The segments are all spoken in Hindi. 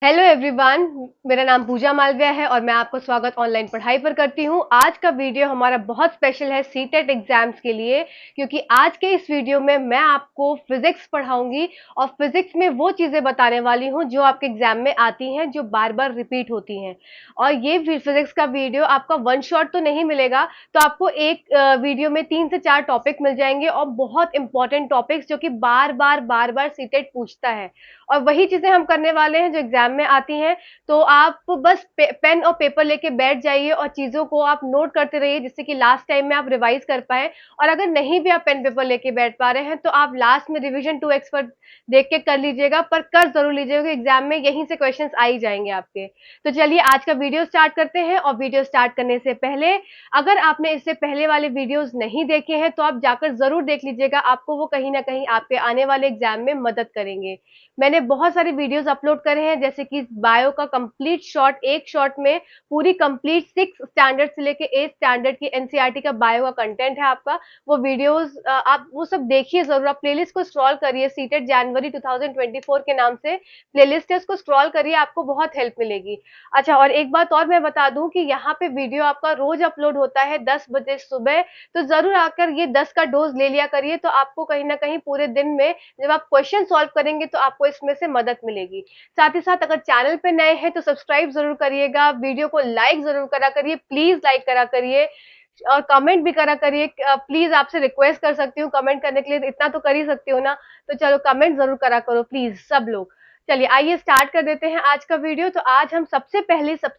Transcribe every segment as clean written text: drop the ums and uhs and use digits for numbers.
Hello everyone. मेरा नाम पूजा मालविया है और मैं आपको स्वागत ऑनलाइन पढ़ाई पर करती हूं। आज का वीडियो हमारा बहुत स्पेशल है सीटेट एग्जाम्स के लिए, क्योंकि आज के इस वीडियो में मैं आपको फिजिक्स पढ़ाऊंगी और फिजिक्स में वो चीजें बताने वाली हूं जो आपके एग्जाम में आती हैं, जो बार बार रिपीट होती हैं। और ये फिजिक्स का वीडियो आपका वन शॉट तो नहीं मिलेगा, तो आपको एक वीडियो में 3 से 4 टॉपिक मिल जाएंगे और बहुत इंपॉर्टेंट टॉपिक्स जो कि बार बार सीटेट पूछता है। और वही चीजें हम करने वाले हैं जो एग्जाम में आती हैं। तो आप बस पेन और पेपर लेके बैठ जाइए और चीजों को आप नोट करते रहिए, जिससे कि लास्ट टाइम में आप रिवाइज कर पाए। और अगर नहीं भी आप पेन पेपर लेके बैठ पा रहे हैं तो आप लास्ट में रिवीजन 2x पर देख के कर लीजिएगा, पर कर जरूर लीजिएगा, एग्जाम में यहीं से क्वेश्चंस आ ही जाएंगे आपके। तो चलिए आज का वीडियो स्टार्ट करते हैं। और वीडियो स्टार्ट करने से पहले, अगर आपने इससे पहले वाले वीडियोस नहीं देखे हैं तो आप जाकर जरूर देख लीजिएगा, आपको वो कहीं ना कहीं आपके आने वाले एग्जाम में मदद करेंगे। मैंने बहुत सारे वीडियोस अपलोड करे हैं, जैसे कि बायो का कंप्लीट शॉर्ट, एक शॉर्ट में पूरी कंप्लीट 6 स्टैंडर्ड से लेके 8 स्टैंडर्ड की एनसीईआरटी का बायो का कंटेंट है आपका। वो वीडियोस आप वो सब देखिए जरूर। आप प्लेलिस्ट को स्क्रॉल करिए, सीटेट जनवरी 2024 के नाम से प्लेलिस्ट है, उसको स्क्रॉल करिए, आपको बहुत हेल्प मिलेगी। अच्छा, और एक बात और मैं बता दूं कि यहाँ पे वीडियो आपका रोज अपलोड होता है 10 बजे सुबह। तो जरूर आकर ये 10 का डोज ले लिया करिए, तो आपको कहीं ना कहीं पूरे दिन में जब आप क्वेश्चन सॉल्व करेंगे तो आपको इसमें से मदद मिलेगी। साथ ही साथ अगर चैनल पे नए हैं तो सब्सक्राइब जरूर करिएगा, वीडियो को लाइक जरूर करा करिए, प्लीज लाइक करा करिए और कमेंट भी करा करिए। प्लीज आपसे रिक्वेस्ट कर सकती हूँ कमेंट करने के लिए, इतना तो कर ही सकती हूँ ना। तो चलो कमेंट जरूर करा करो प्लीज सब लोग। चलिए आइए स्टार्ट कर देते हैं आज का वीडियो। तो आज हम सबसे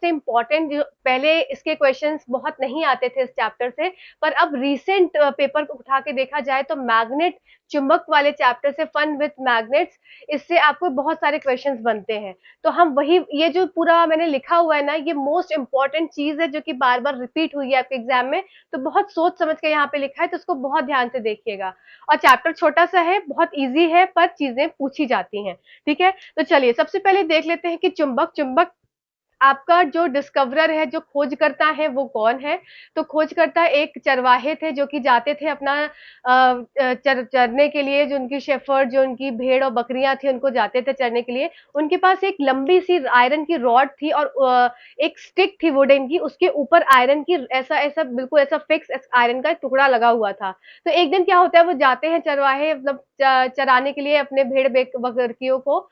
इम्पोर्टेंट, जो पहले इसके क्वेश्चंस बहुत नहीं आते थे इस चैप्टर से, पर अब रीसेंट पेपर को उठा के देखा जाए तो मैग्नेट, चुंबक वाले चैप्टर से, फन विथ मैग्नेट्स, इससे आपको बहुत सारे क्वेश्चंस बनते हैं। तो हम वही, ये जो पूरा मैंने लिखा हुआ है ना, ये मोस्ट इंपॉर्टेंट चीज है जो कि बार बार रिपीट हुई है आपके एग्जाम में। तो बहुत सोच समझ के यहाँ पे लिखा है, तो उसको बहुत ध्यान से देखिएगा। और चैप्टर छोटा सा है, बहुत ईजी है, पर चीजें पूछी जाती हैं। ठीक है, तो चलिए सबसे पहले देख लेते हैं कि चुंबक चुंबक आपका जो डिस्कवरर है, जो खोजकर्ता है, वो कौन है। तो खोजकर्ता एक चरवाहे थे जो कि जाते थे अपना चरने के लिए, जो उनकी शेफर्ड, जो उनकी भेड़ और बकरियां थी, उनको जाते थे चरने के लिए। उनके पास एक लंबी सी आयरन की रॉड थी और एक स्टिक थी वुडन की, उसके ऊपर आयरन की ऐसा ऐसा बिल्कुल ऐसा फिक्स आयरन का टुकड़ा लगा हुआ था। तो एक दिन क्या होता है, वो जाते हैं चरवाहे, मतलब चराने के लिए अपने भेड़ बकरियों को।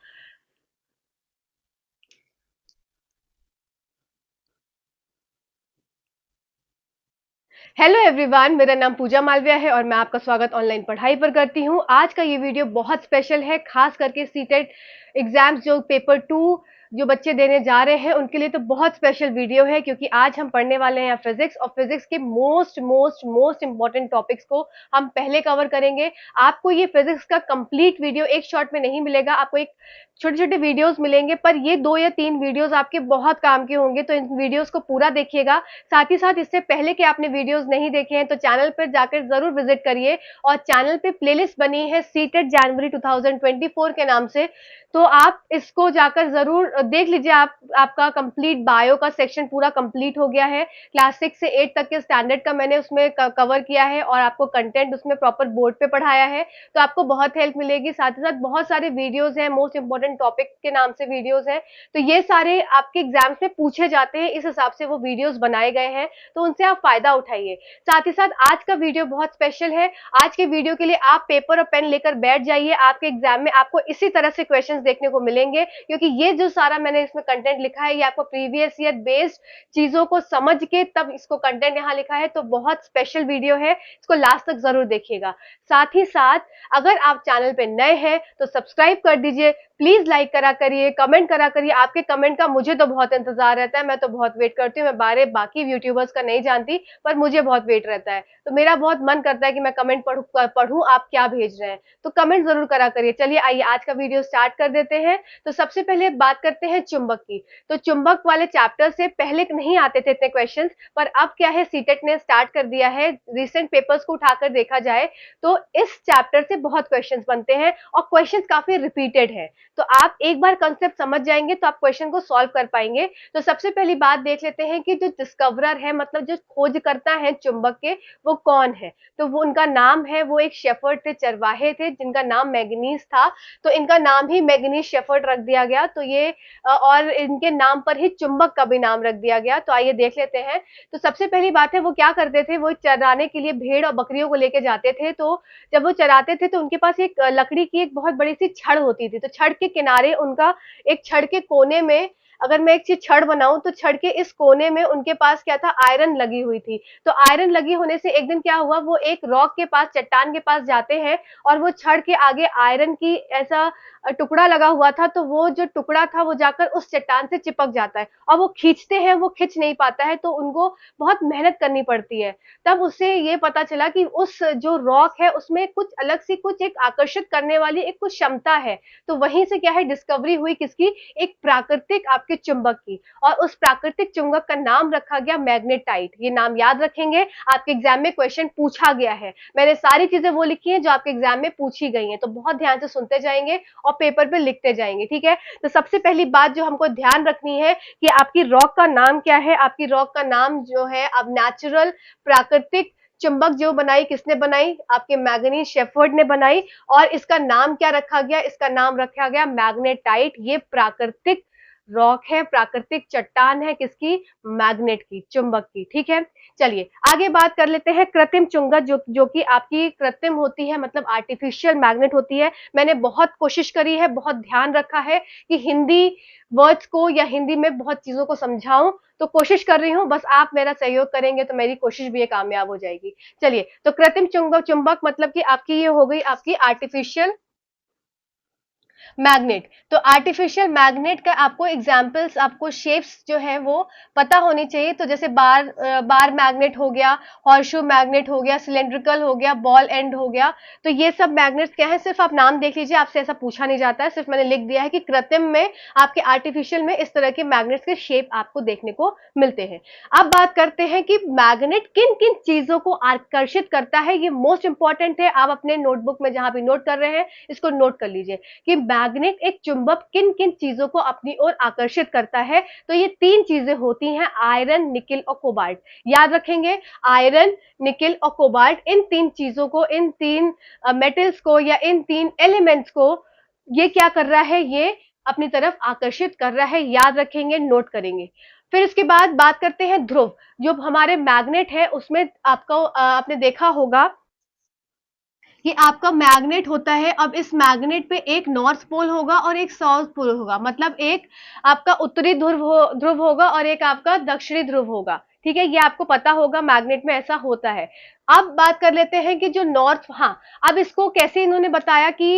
हेलो एवरीवन, मेरा नाम पूजा मालविया है और मैं आपका स्वागत ऑनलाइन पढ़ाई पर करती हूं। आज का ये वीडियो बहुत स्पेशल है, खास करके सीटेट एग्जाम्स जो पेपर 2 जो बच्चे देने जा रहे हैं उनके लिए तो बहुत स्पेशल वीडियो है, क्योंकि आज हम पढ़ने वाले हैं फिजिक्स, और फिजिक्स के most most most important topics को हम पहले कवर करेंगे। आपको ये फिजिक्स का कंप्लीट वीडियो एक शॉट में नहीं मिलेगा, आपको एक छोटे छोटे वीडियोस मिलेंगे, पर ये 2 या 3 वीडियोस आपके बहुत काम के होंगे, तो इन वीडियोस को पूरा देखिएगा। साथ ही साथ इससे पहले के आपने वीडियोस नहीं देखे हैं तो चैनल पर जाकर जरूर विजिट करिए, और चैनल पे प्लेलिस्ट बनी है सीटेट जनवरी 2024 के नाम से। तो आप इसको जाकर जरूर देख लीजिए। आपका कंप्लीट बायो का सेक्शन पूरा कंप्लीट हो गया है। क्लास 6 से 8 तक के स्टैंडर्ड का मैंने उसमें कवर किया है और आपको कंटेंट उसमें प्रॉपर बोर्ड पे पढ़ाया है, तो आपको बहुत हेल्प मिलेगी। साथ ही साथ बहुत सारे वीडियोस हैं, मोस्ट इंपोर्टेंट टॉपिक के नाम से वीडियोस हैं, तो ये सारे आपके एग्जाम्स में पूछे जाते हैं, इस हिसाब से वो वीडियोस बनाए गए हैं, तो उनसे आप फायदा उठाइए। साथ ही साथ आज का वीडियो बहुत स्पेशल है। आज के वीडियो के लिए आप पेपर और पेन लेकर बैठ जाइए, आपके एग्जाम में आपको इसी तरह से क्वेश्चंस देखने को मिलेंगे, क्योंकि ये जो सारा मैंने इसमें कंटेंट लिखा है, ये आपको प्रीवियस ईयर बेस्ड चीजों को समझ के तब इसको कंटेंट यहाँ लिखा है, तो बहुत स्पेशल वीडियो है, इसको लास्ट तक जरूर देखिएगा। साथ ही साथ अगर आप चैनल पे नए हैं तो सब्सक्राइब कर दीजिए, प्लीज लाइक करा करिए, कमेंट करा करिए। आपके कमेंट का मुझे तो बहुत इंतजार रहता है, मैं तो बहुत वेट करती हूँ। मैं बाकी यूट्यूबर्स का नहीं जानती, पर मुझे बहुत वेट रहता है, तो मेरा बहुत मन करता है कि मैं कमेंट पढ़ूं आप क्या भेज रहे हैं, तो कमेंट जरूर करा करिए। चलिए आइए आज का वीडियो स्टार्ट कर देते हैं। तो सबसे पहले बात करते हैं चुंबक की। तो चुंबक वाले चैप्टर से पहले नहीं आते थे इतने क्वेश्चंस, पर अब क्या है, सीटेट ने स्टार्ट कर दिया है। रिसेंट पेपर्स को उठाकर देखा जाए तो इस चैप्टर से बहुत क्वेश्चंस बनते हैं और क्वेश्चंस काफी रिपीटेड है। तो आप एक बार कंसेप्ट समझ जाएंगे तो आप क्वेश्चन को सॉल्व कर पाएंगे। तो सबसे पहली बात देख लेते हैं कि जो डिस्कवरर है, मतलब जो खोज करता है चुंबक के, वो कौन है। तो वो उनका नाम है, वो एक शेफर्ड थे, चरवाहे थे, जिनका नाम मैगनीज था, तो इनका नाम ही मैगनीज शेफर्ड रख दिया गया। तो ये और इनके नाम पर ही चुंबक का भी नाम रख दिया गया। तो आइए देख लेते हैं। तो सबसे पहली बात है, वो क्या करते थे, वो चराने के लिए भेड़ और बकरियों को लेके जाते थे। तो जब वो चराते थे तो उनके पास एक लकड़ी की एक बहुत बड़ी सी छड़ होती थी। तो छड़ के किनारे उनका एक छड़ के कोने में, अगर मैं एक चीज छड़ बनाऊं तो छड़ के इस कोने में उनके पास क्या था, आयरन लगी हुई थी। तो आयरन लगी होने से एक दिन क्या हुआ, वो एक रॉक के पास, चट्टान के पास जाते हैं और वो छड़ के आगे आयरन की ऐसा टुकड़ा लगा हुआ था। तो वो जो टुकड़ा था वो जाकर उस चट्टान से चिपक जाता है और वो खींचते हैं, वो खींच नहीं पाता है। तो उनको बहुत मेहनत करनी पड़ती है। तब उससे ये पता चला कि उस जो रॉक है उसमें कुछ अलग सी, कुछ एक आकर्षित करने वाली एक कुछ क्षमता है। तो वहीं से क्या है, डिस्कवरी हुई किसकी, एक प्राकृतिक आपके चुंबक की। और उस प्राकृतिक चुंबक का नाम रखा गया मैग्नेटाइट। ये नाम याद रखेंगे, आपके एग्जाम में क्वेश्चन पूछा गया है। मैंने सारी चीजें वो लिखी हैं जो आपके एग्जाम में पूछी गई हैं। तो बहुत ध्यान से सुनते जाएंगे और पेपर पे लिखते जाएंगे, ठीक है। तो सबसे पहली बात जो हमको ध्यान रखनी है कि आपकी रॉक का नाम क्या है। आपकी रॉक का नाम जो है, अब नेचुरल प्राकृतिक चुंबक जो बनाई, किसने बनाई, आपके मैग्नीज शेफर्ड ने बनाई। और इसका नाम क्या रखा गया, इसका नाम रखा गया मैग्नेटाइट। ये प्राकृतिक रॉक है, प्राकृतिक चट्टान है, किसकी, मैग्नेट की, चुंबक की, ठीक है। चलिए आगे बात कर लेते हैं कृत्रिम चुंबक, जो कि आपकी कृत्रिम होती है, मतलब आर्टिफिशियल मैग्नेट होती है। मैंने बहुत कोशिश करी है, बहुत ध्यान रखा है कि हिंदी वर्ड्स को या हिंदी में बहुत चीजों को समझाऊं। तो कोशिश कर रही हूं, बस आप मेरा सहयोग करेंगे तो मेरी कोशिश भी ये कामयाब हो जाएगी। चलिए, तो कृत्रिम चुंबक मतलब कि आपकी ये हो गई आपकी आर्टिफिशियल मैग्नेट। तो आर्टिफिशियल मैग्नेट का आपको एग्जांपल्स, आपको शेप्स जो है वो पता होनी चाहिए। तो जैसे बार मैग्नेट हो गया, हॉर्सशू मैग्नेट हो गया, सिलेंड्रिकल हो गया, बॉल एंड हो गया। तो ये सब मैग्नेट्स क्या है, सिर्फ आप नाम देख लीजिए, आपसे ऐसा पूछा नहीं जाता है। सिर्फ मैंने लिख दिया है कि कृत्रिम में, आपके आर्टिफिशियल में इस तरह के मैग्नेट्स के शेप आपको देखने को मिलते हैं। अब बात करते हैं कि मैग्नेट किन किन चीजों को आकर्षित करता है। ये मोस्ट इंपॉर्टेंट है, आप अपने नोटबुक में जहां भी नोट कर रहे हैं इसको नोट कर लीजिए कि मैग्नेट, एक चुंबक, किन किन चीजों को अपनी ओर आकर्षित करता है। तो ये तीन चीजें होती हैं, आयरन, निकिल और कोबाल्ट। याद रखेंगे, आयरन, निकिल और कोबाल्ट, इन तीन चीजों को, इन तीन मेटल्स को या इन तीन एलिमेंट्स को ये क्या कर रहा है, ये अपनी तरफ आकर्षित कर रहा है। याद रखेंगे, नोट करेंगे। फिर इसके बाद बात करते हैं ध्रुव। जो हमारे मैग्नेट है उसमें आपको आपने देखा होगा कि आपका मैग्नेट होता है। अब इस मैग्नेट पे एक नॉर्थ पोल होगा और एक साउथ पोल होगा, मतलब एक आपका उत्तरी ध्रुव होगा और एक आपका दक्षिणी ध्रुव होगा, ठीक है। ये आपको पता होगा, मैग्नेट में ऐसा होता है। अब बात कर लेते हैं कि जो नॉर्थ, हाँ, अब इसको कैसे इन्होंने बताया कि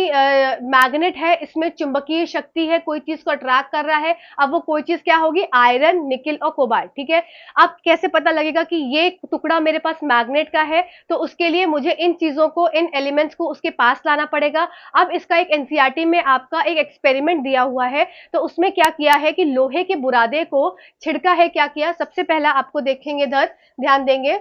मैग्नेट है, इसमें चुंबकीय शक्ति है, कोई चीज को अट्रैक्ट कर रहा है। अब वो कोई चीज क्या होगी, आयरन, निकिल और कोबाल्ट, ठीक है। अब कैसे पता लगेगा कि ये टुकड़ा मेरे पास मैग्नेट का है, तो उसके लिए मुझे इन चीजों को, इन एलिमेंट्स को उसके पास लाना पड़ेगा। अब इसका एक एनसीईआरटी में आपका एक एक्सपेरिमेंट दिया हुआ है। तो उसमें क्या किया है कि लोहे के बुरादे को छिड़का है। क्या किया, सबसे पहला आपको देखेंगे, इधर ध्यान देंगे,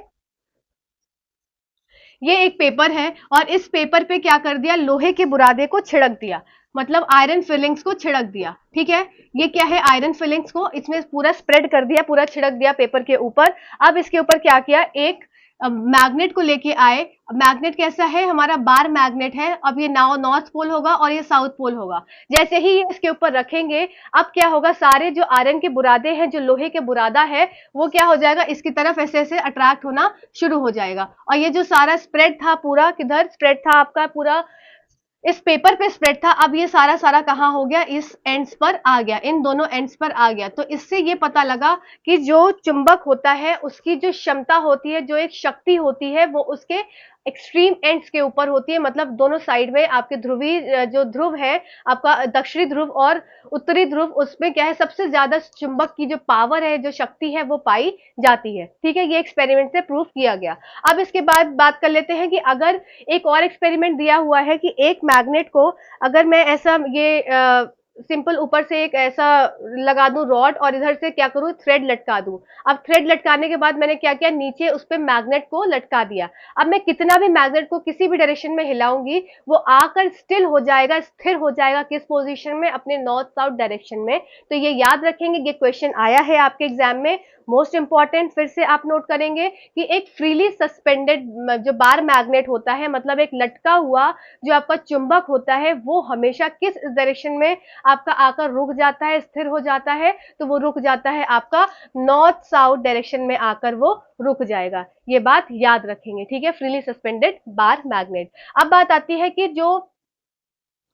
ये एक पेपर है और इस पेपर पे क्या कर दिया, लोहे के बुरादे को छिड़क दिया, मतलब आयरन फिलिंग्स को छिड़क दिया, ठीक है। ये क्या है, आयरन फिलिंग्स को इसमें पूरा स्प्रेड कर दिया, पूरा छिड़क दिया पेपर के ऊपर। अब इसके ऊपर क्या किया, एक मैग्नेट को लेके आए। मैग्नेट कैसा है, हमारा बार मैग्नेट है। अब ये नॉर्थ पोल होगा और ये साउथ पोल होगा। जैसे ही ये इसके ऊपर रखेंगे, अब क्या होगा, सारे जो आयरन के बुरादे हैं, जो लोहे के बुरादा है, वो क्या हो जाएगा, इसकी तरफ ऐसे ऐसे अट्रैक्ट होना शुरू हो जाएगा। और ये जो सारा स्प्रेड था, पूरा किधर स्प्रेड था आपका, पूरा इस पेपर पे स्प्रेड था। अब ये सारा सारा कहाँ हो गया, इस एंड्स पर आ गया, इन दोनों एंड्स पर आ गया। तो इससे ये पता लगा कि जो चुंबक होता है उसकी जो क्षमता होती है, जो एक शक्ति होती है, वो उसके एक्सट्रीम एंड्स के ऊपर होती है। मतलब दोनों साइड में आपके ध्रुवीय जो ध्रुव है, आपका दक्षिणी ध्रुव और उत्तरी ध्रुव, उसमें क्या है, सबसे ज्यादा चुंबक की जो पावर है, जो शक्ति है, वो पाई जाती है, ठीक है। ये एक्सपेरिमेंट से प्रूव किया गया। अब इसके बाद बात कर लेते हैं कि अगर एक और एक्सपेरिमेंट दिया हुआ है कि एक मैग्नेट को अगर मैं ऐसा ये सिंपल ऊपर से एक ऐसा लगा दूं रॉड और इधर से क्या करूं, थ्रेड लटका दूं। अब थ्रेड लटकाने के बाद मैंने क्या किया, नीचे उस पे मैग्नेट को लटका दिया। अब मैं कितना भी मैग्नेट को किसी भी डायरेक्शन में हिलाऊंगी, वो आकर स्टिल हो जाएगा, स्थिर हो जाएगा, किस पोजीशन में, अपने नॉर्थ साउथ डायरेक्शन में। तो ये याद रखेंगे, ये क्वेश्चन आया है आपके एग्जाम में, मोस्ट इंपॉर्टेंट। फिर से आप नोट करेंगे कि एक फ्रीली सस्पेंडेड जो बार मैग्नेट होता है, मतलब एक लटका हुआ जो आपका चुंबक होता है, वो हमेशा किस डायरेक्शन में आपका आकर रुक जाता है, स्थिर हो जाता है, तो वो रुक जाता है आपका नॉर्थ साउथ डायरेक्शन में आकर वो रुक जाएगा। ये बात याद रखेंगे, ठीक है, फ्रीली सस्पेंडेड बार मैग्नेट। अब बात आती है कि जो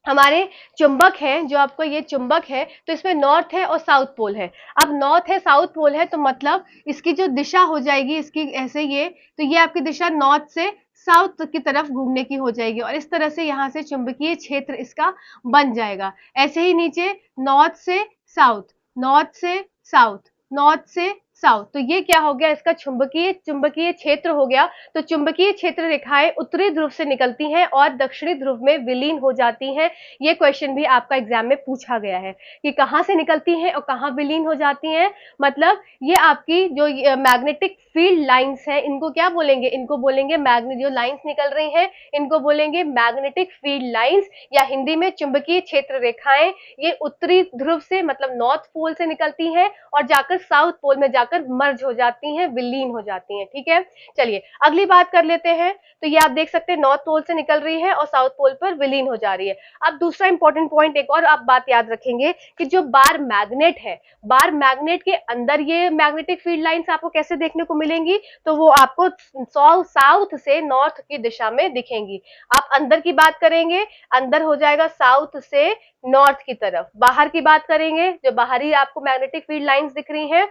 हमारे चुंबक है, जो आपको ये चुंबक है, तो इसमें नॉर्थ है और साउथ पोल है। अब नॉर्थ है साउथ पोल है, तो मतलब इसकी जो दिशा हो जाएगी इसकी ऐसे ये, तो ये आपकी दिशा नॉर्थ से साउथ की तरफ घूमने की हो जाएगी और इस तरह से यहाँ से चुंबकीय क्षेत्र इसका बन जाएगा। ऐसे ही नीचे नॉर्थ से साउथ, नॉर्थ से साउथ, नॉर्थ से साउथ, तो ये क्या हो गया, इसका चुंबकीय चुंबकीय क्षेत्र हो गया। तो चुंबकीय क्षेत्र रेखाएं उत्तरी ध्रुव से निकलती हैं और दक्षिणी ध्रुव में विलीन हो जाती हैं। ये क्वेश्चन भी आपका एग्जाम में पूछा गया है कि कहाँ से निकलती हैं और कहाँ विलीन हो जाती हैं। मतलब ये आपकी जो मैग्नेटिक फील्ड लाइंस हैं, इनको क्या बोलेंगे, इनको बोलेंगे मैग्नेट, जो लाइंस निकल रही हैं इनको बोलेंगे मैग्नेटिक फील्ड लाइंस, या हिंदी में चुंबकीय क्षेत्र रेखाएं। ये उत्तरी ध्रुव से मतलब नॉर्थ पोल से निकलती हैं और जाकर साउथ पोल में जाकर मर्ज हो जाती हैं, विलीन हो जाती हैं, ठीक है। चलिए अगली बात कर लेते हैं। तो ये आप देख सकते हैं नॉर्थ पोल से निकल रही है और साउथ पोल पर विलीन हो जा रही है। अब दूसरा इंपॉर्टेंट पॉइंट, एक और आप बात याद रखेंगे कि जो बार मैग्नेट है, बार मैग्नेट के अंदर ये मैग्नेटिक फील्ड लाइंस आपको कैसे देखने को मिलेंगी, तो वो आपको साउथ से नॉर्थ की दिशा में दिखेंगी। आप अंदर की बात करेंगे, अंदर हो जाएगा साउथ से नॉर्थ की तरफ। बाहर की बात करेंगे, जो बाहरी आपको मैग्नेटिक फील्ड लाइंस दिख रही हैं,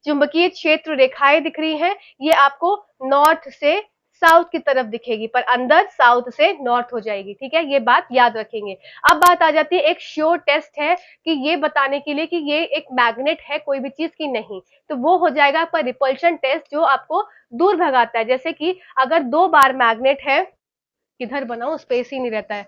चुंबकीय क्षेत्र रेखाएं दिख रही हैं, ये आपको नॉर्थ से साउथ की तरफ दिखेगी, पर अंदर साउथ से नॉर्थ हो जाएगी, ठीक है, ये बात याद रखेंगे। अब बात आ जाती है, एक श्योर टेस्ट है कि ये बताने के लिए कि ये एक मैग्नेट है कोई भी चीज की नहीं, तो वो हो जाएगा आपका रिपल्शन टेस्ट, जो आपको दूर भगाता है। जैसे कि अगर 2 बार मैग्नेट है, किधर बनाऊं, स्पेस ही नहीं रहता है।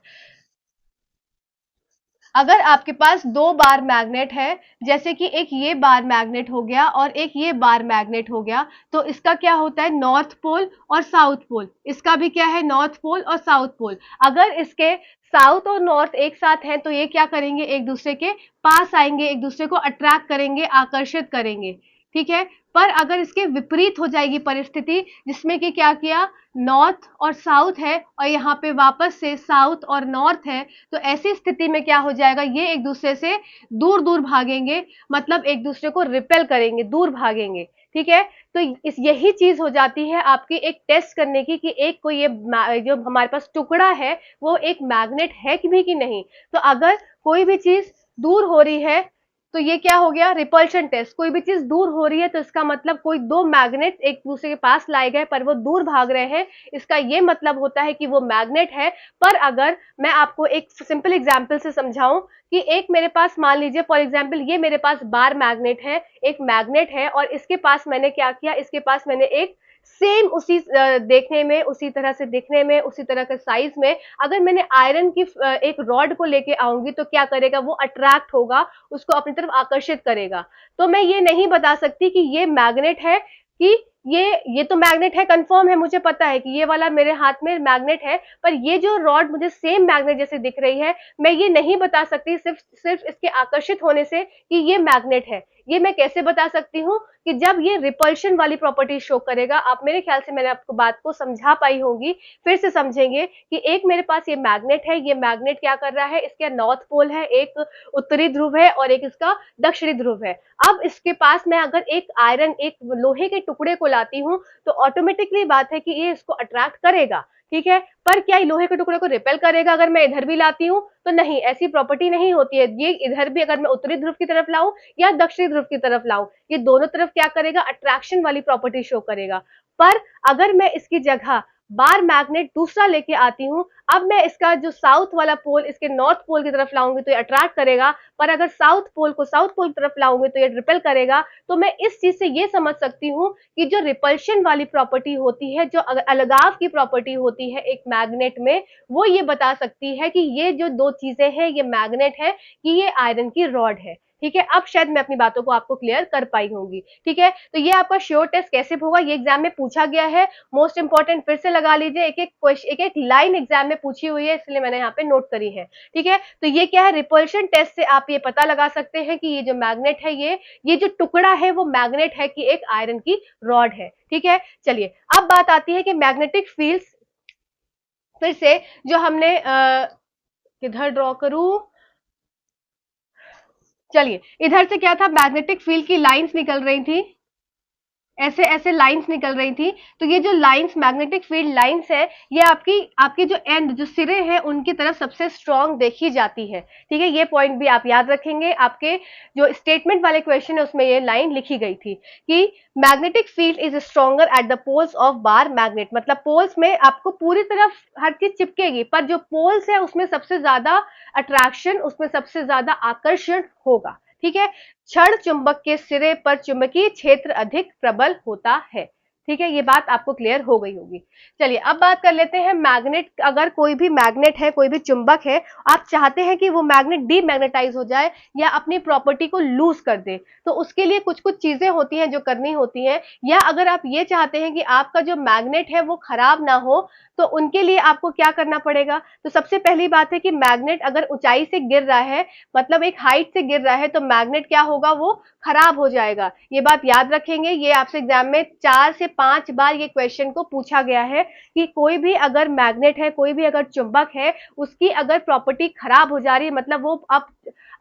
अगर आपके पास 2 बार मैग्नेट है, जैसे कि एक ये बार मैग्नेट हो गया और एक ये बार मैग्नेट हो गया, तो इसका क्या होता है, नॉर्थ पोल और साउथ पोल, इसका भी क्या है, नॉर्थ पोल और साउथ पोल। अगर इसके साउथ और नॉर्थ एक साथ हैं, तो ये क्या करेंगे, एक दूसरे के पास आएंगे, एक दूसरे को अट्रैक्ट करेंगे, आकर्षित करेंगे, ठीक है। पर अगर इसके विपरीत हो जाएगी परिस्थिति, जिसमें कि क्या किया, नॉर्थ और साउथ है और यहाँ पे वापस से साउथ और नॉर्थ है, तो ऐसी स्थिति में क्या हो जाएगा, ये एक दूसरे से दूर दूर भागेंगे, मतलब एक दूसरे को रिपेल करेंगे, दूर भागेंगे, ठीक है। तो इस यही चीज हो जाती है आपकी एक टेस्ट करने की कि एक कोई ये जो हमारे पास टुकड़ा है वो एक मैग्नेट है कि भी कि नहीं। तो अगर कोई भी चीज दूर हो रही है, तो ये क्या हो गया, रिपल्शन टेस्ट। कोई भी चीज दूर हो रही है तो इसका मतलब कोई 2 मैग्नेट एक दूसरे के पास लाए गए पर वो दूर भाग रहे हैं, इसका ये मतलब होता है कि वो मैग्नेट है। पर अगर मैं आपको एक सिंपल एग्जांपल से समझाऊं कि एक मेरे पास मान लीजिए फॉर एग्जांपल ये मेरे पास बार मैग्नेट है, एक मैग्नेट है, और इसके पास मैंने क्या किया, इसके पास मैंने एक सेम उसी देखने में, उसी तरह से दिखने में, उसी तरह के साइज में अगर मैंने आयरन की एक रॉड को लेके आऊंगी, तो क्या करेगा, वो अट्रैक्ट होगा, उसको अपनी तरफ आकर्षित करेगा। तो मैं ये नहीं बता सकती कि ये मैग्नेट है, कि ये तो मैग्नेट है, कंफर्म है, मुझे पता है कि ये वाला मेरे हाथ में मैग्नेट है, पर ये जो रॉड मुझे सेम मैग्नेट जैसे दिख रही है, मैं ये नहीं बता सकती सिर्फ इसके आकर्षित होने से कि ये मैग्नेट है। ये मैं कैसे बता सकती हूँ, कि जब ये रिपल्शन वाली प्रॉपर्टी शो करेगा। आप मेरे ख्याल से मैंने आपको बात को समझा पाई होंगी, फिर से समझेंगे कि एक मेरे पास ये मैग्नेट है, ये मैग्नेट क्या कर रहा है, इसके नॉर्थ पोल है, एक उत्तरी ध्रुव है और एक इसका दक्षिणी ध्रुव है। अब इसके पास मैं अगर एक आयरन, एक लोहे के टुकड़े को लाती हूँ, तो ऑटोमेटिकली बात है कि ये इसको अट्रैक्ट करेगा, ठीक है। पर क्या लोहे के टुकड़े को रिपेल करेगा अगर मैं इधर भी लाती हूँ, तो नहीं, ऐसी प्रॉपर्टी नहीं होती है। ये इधर भी अगर मैं उत्तरी ध्रुव की तरफ लाऊं या दक्षिणी ध्रुव की तरफ लाऊं, ये दोनों तरफ क्या करेगा, अट्रैक्शन वाली प्रॉपर्टी शो करेगा। पर अगर मैं इसकी जगह बार मैग्नेट दूसरा लेके आती हूँ, अब मैं इसका जो साउथ वाला पोल इसके नॉर्थ पोल की तरफ लाऊंगी तो ये अट्रैक्ट करेगा, पर अगर साउथ पोल को साउथ पोल की तरफ लाऊंगी तो ये रिपेल करेगा। तो मैं इस चीज से ये समझ सकती हूँ कि जो रिपल्शन वाली प्रॉपर्टी होती है, जो अलगाव की प्रॉपर्टी होती है एक मैग्नेट में, वो ये बता सकती है कि ये जो 2 चीजें हैं, ये मैग्नेट है कि ये आयरन की रॉड है, ठीक है। अब शायद मैं अपनी बातों को आपको क्लियर कर पाई होंगी, ठीक है। तो ये आपका श्योर टेस्ट कैसे होगा, ये एग्जाम में पूछा गया है, मोस्ट इंपॉर्टेंट, फिर से लगा लीजिए, एक एक क्वेश्चन, एक एक लाइन एग्जाम में पूछी हुई है, इसलिए मैंने यहाँ पे नोट करी है, ठीक है। तो ये क्या है, रिपल्शन टेस्ट से आप ये पता लगा सकते हैं कि ये जो मैग्नेट है, ये जो टुकड़ा है वो मैग्नेट है कि एक आयरन की रॉड है, ठीक है। चलिए अब बात आती है कि मैग्नेटिक फील्ड्स, फिर से जो हमने किधर ड्रॉ करूं, चलिए, इधर से क्या था, मैग्नेटिक फील्ड की लाइंस निकल रही थी, ऐसे ऐसे लाइंस निकल रही थी। तो ये जो लाइंस, मैग्नेटिक फील्ड लाइंस है, ये आपकी आपके जो एंड, जो सिरे हैं, उनकी तरफ सबसे स्ट्रांग देखी जाती है। ठीक है, ये पॉइंट भी आप याद रखेंगे। आपके जो स्टेटमेंट वाले क्वेश्चन है उसमें ये लाइन लिखी गई थी कि magnetic field is stronger at the poles of bar magnet. मतलब पोल्स में आपको पूरी तरफ हर चीज चिपकेगी, पर जो पोल्स है उसमें सबसे ज्यादा अट्रैक्शन, उसमें सबसे ज्यादा आकर्षण होगा। ठीक है, क्षण चुंबक के सिरे पर चुंबकीय क्षेत्र अधिक प्रबल होता है। ठीक है, ये बात आपको क्लियर हो गई होगी। चलिए, अब बात कर लेते हैं मैग्नेट। अगर कोई भी मैग्नेट है, कोई भी चुंबक है, आप चाहते हैं कि वो मैग्नेट डीमैग्नेटाइज हो जाए या अपनी प्रॉपर्टी को लूज कर दे, तो उसके लिए कुछ कुछ चीजें होती हैं जो करनी होती हैं। या अगर आप ये चाहते हैं कि आपका जो मैग्नेट है वो खराब ना हो, तो उनके लिए आपको क्या करना पड़ेगा। तो सबसे पहली बात है कि मैग्नेट अगर ऊंचाई से गिर रहा है, मतलब एक हाइट से गिर रहा है, तो मैग्नेट क्या होगा, वो खराब हो जाएगा। ये बात याद रखेंगे, ये आपसे एग्जाम में 4 से 5 बार ये क्वेश्चन को पूछा गया है कि कोई भी अगर मैग्नेट है, कोई भी अगर चुंबक है, उसकी अगर प्रॉपर्टी खराब हो जा रही है, मतलब वो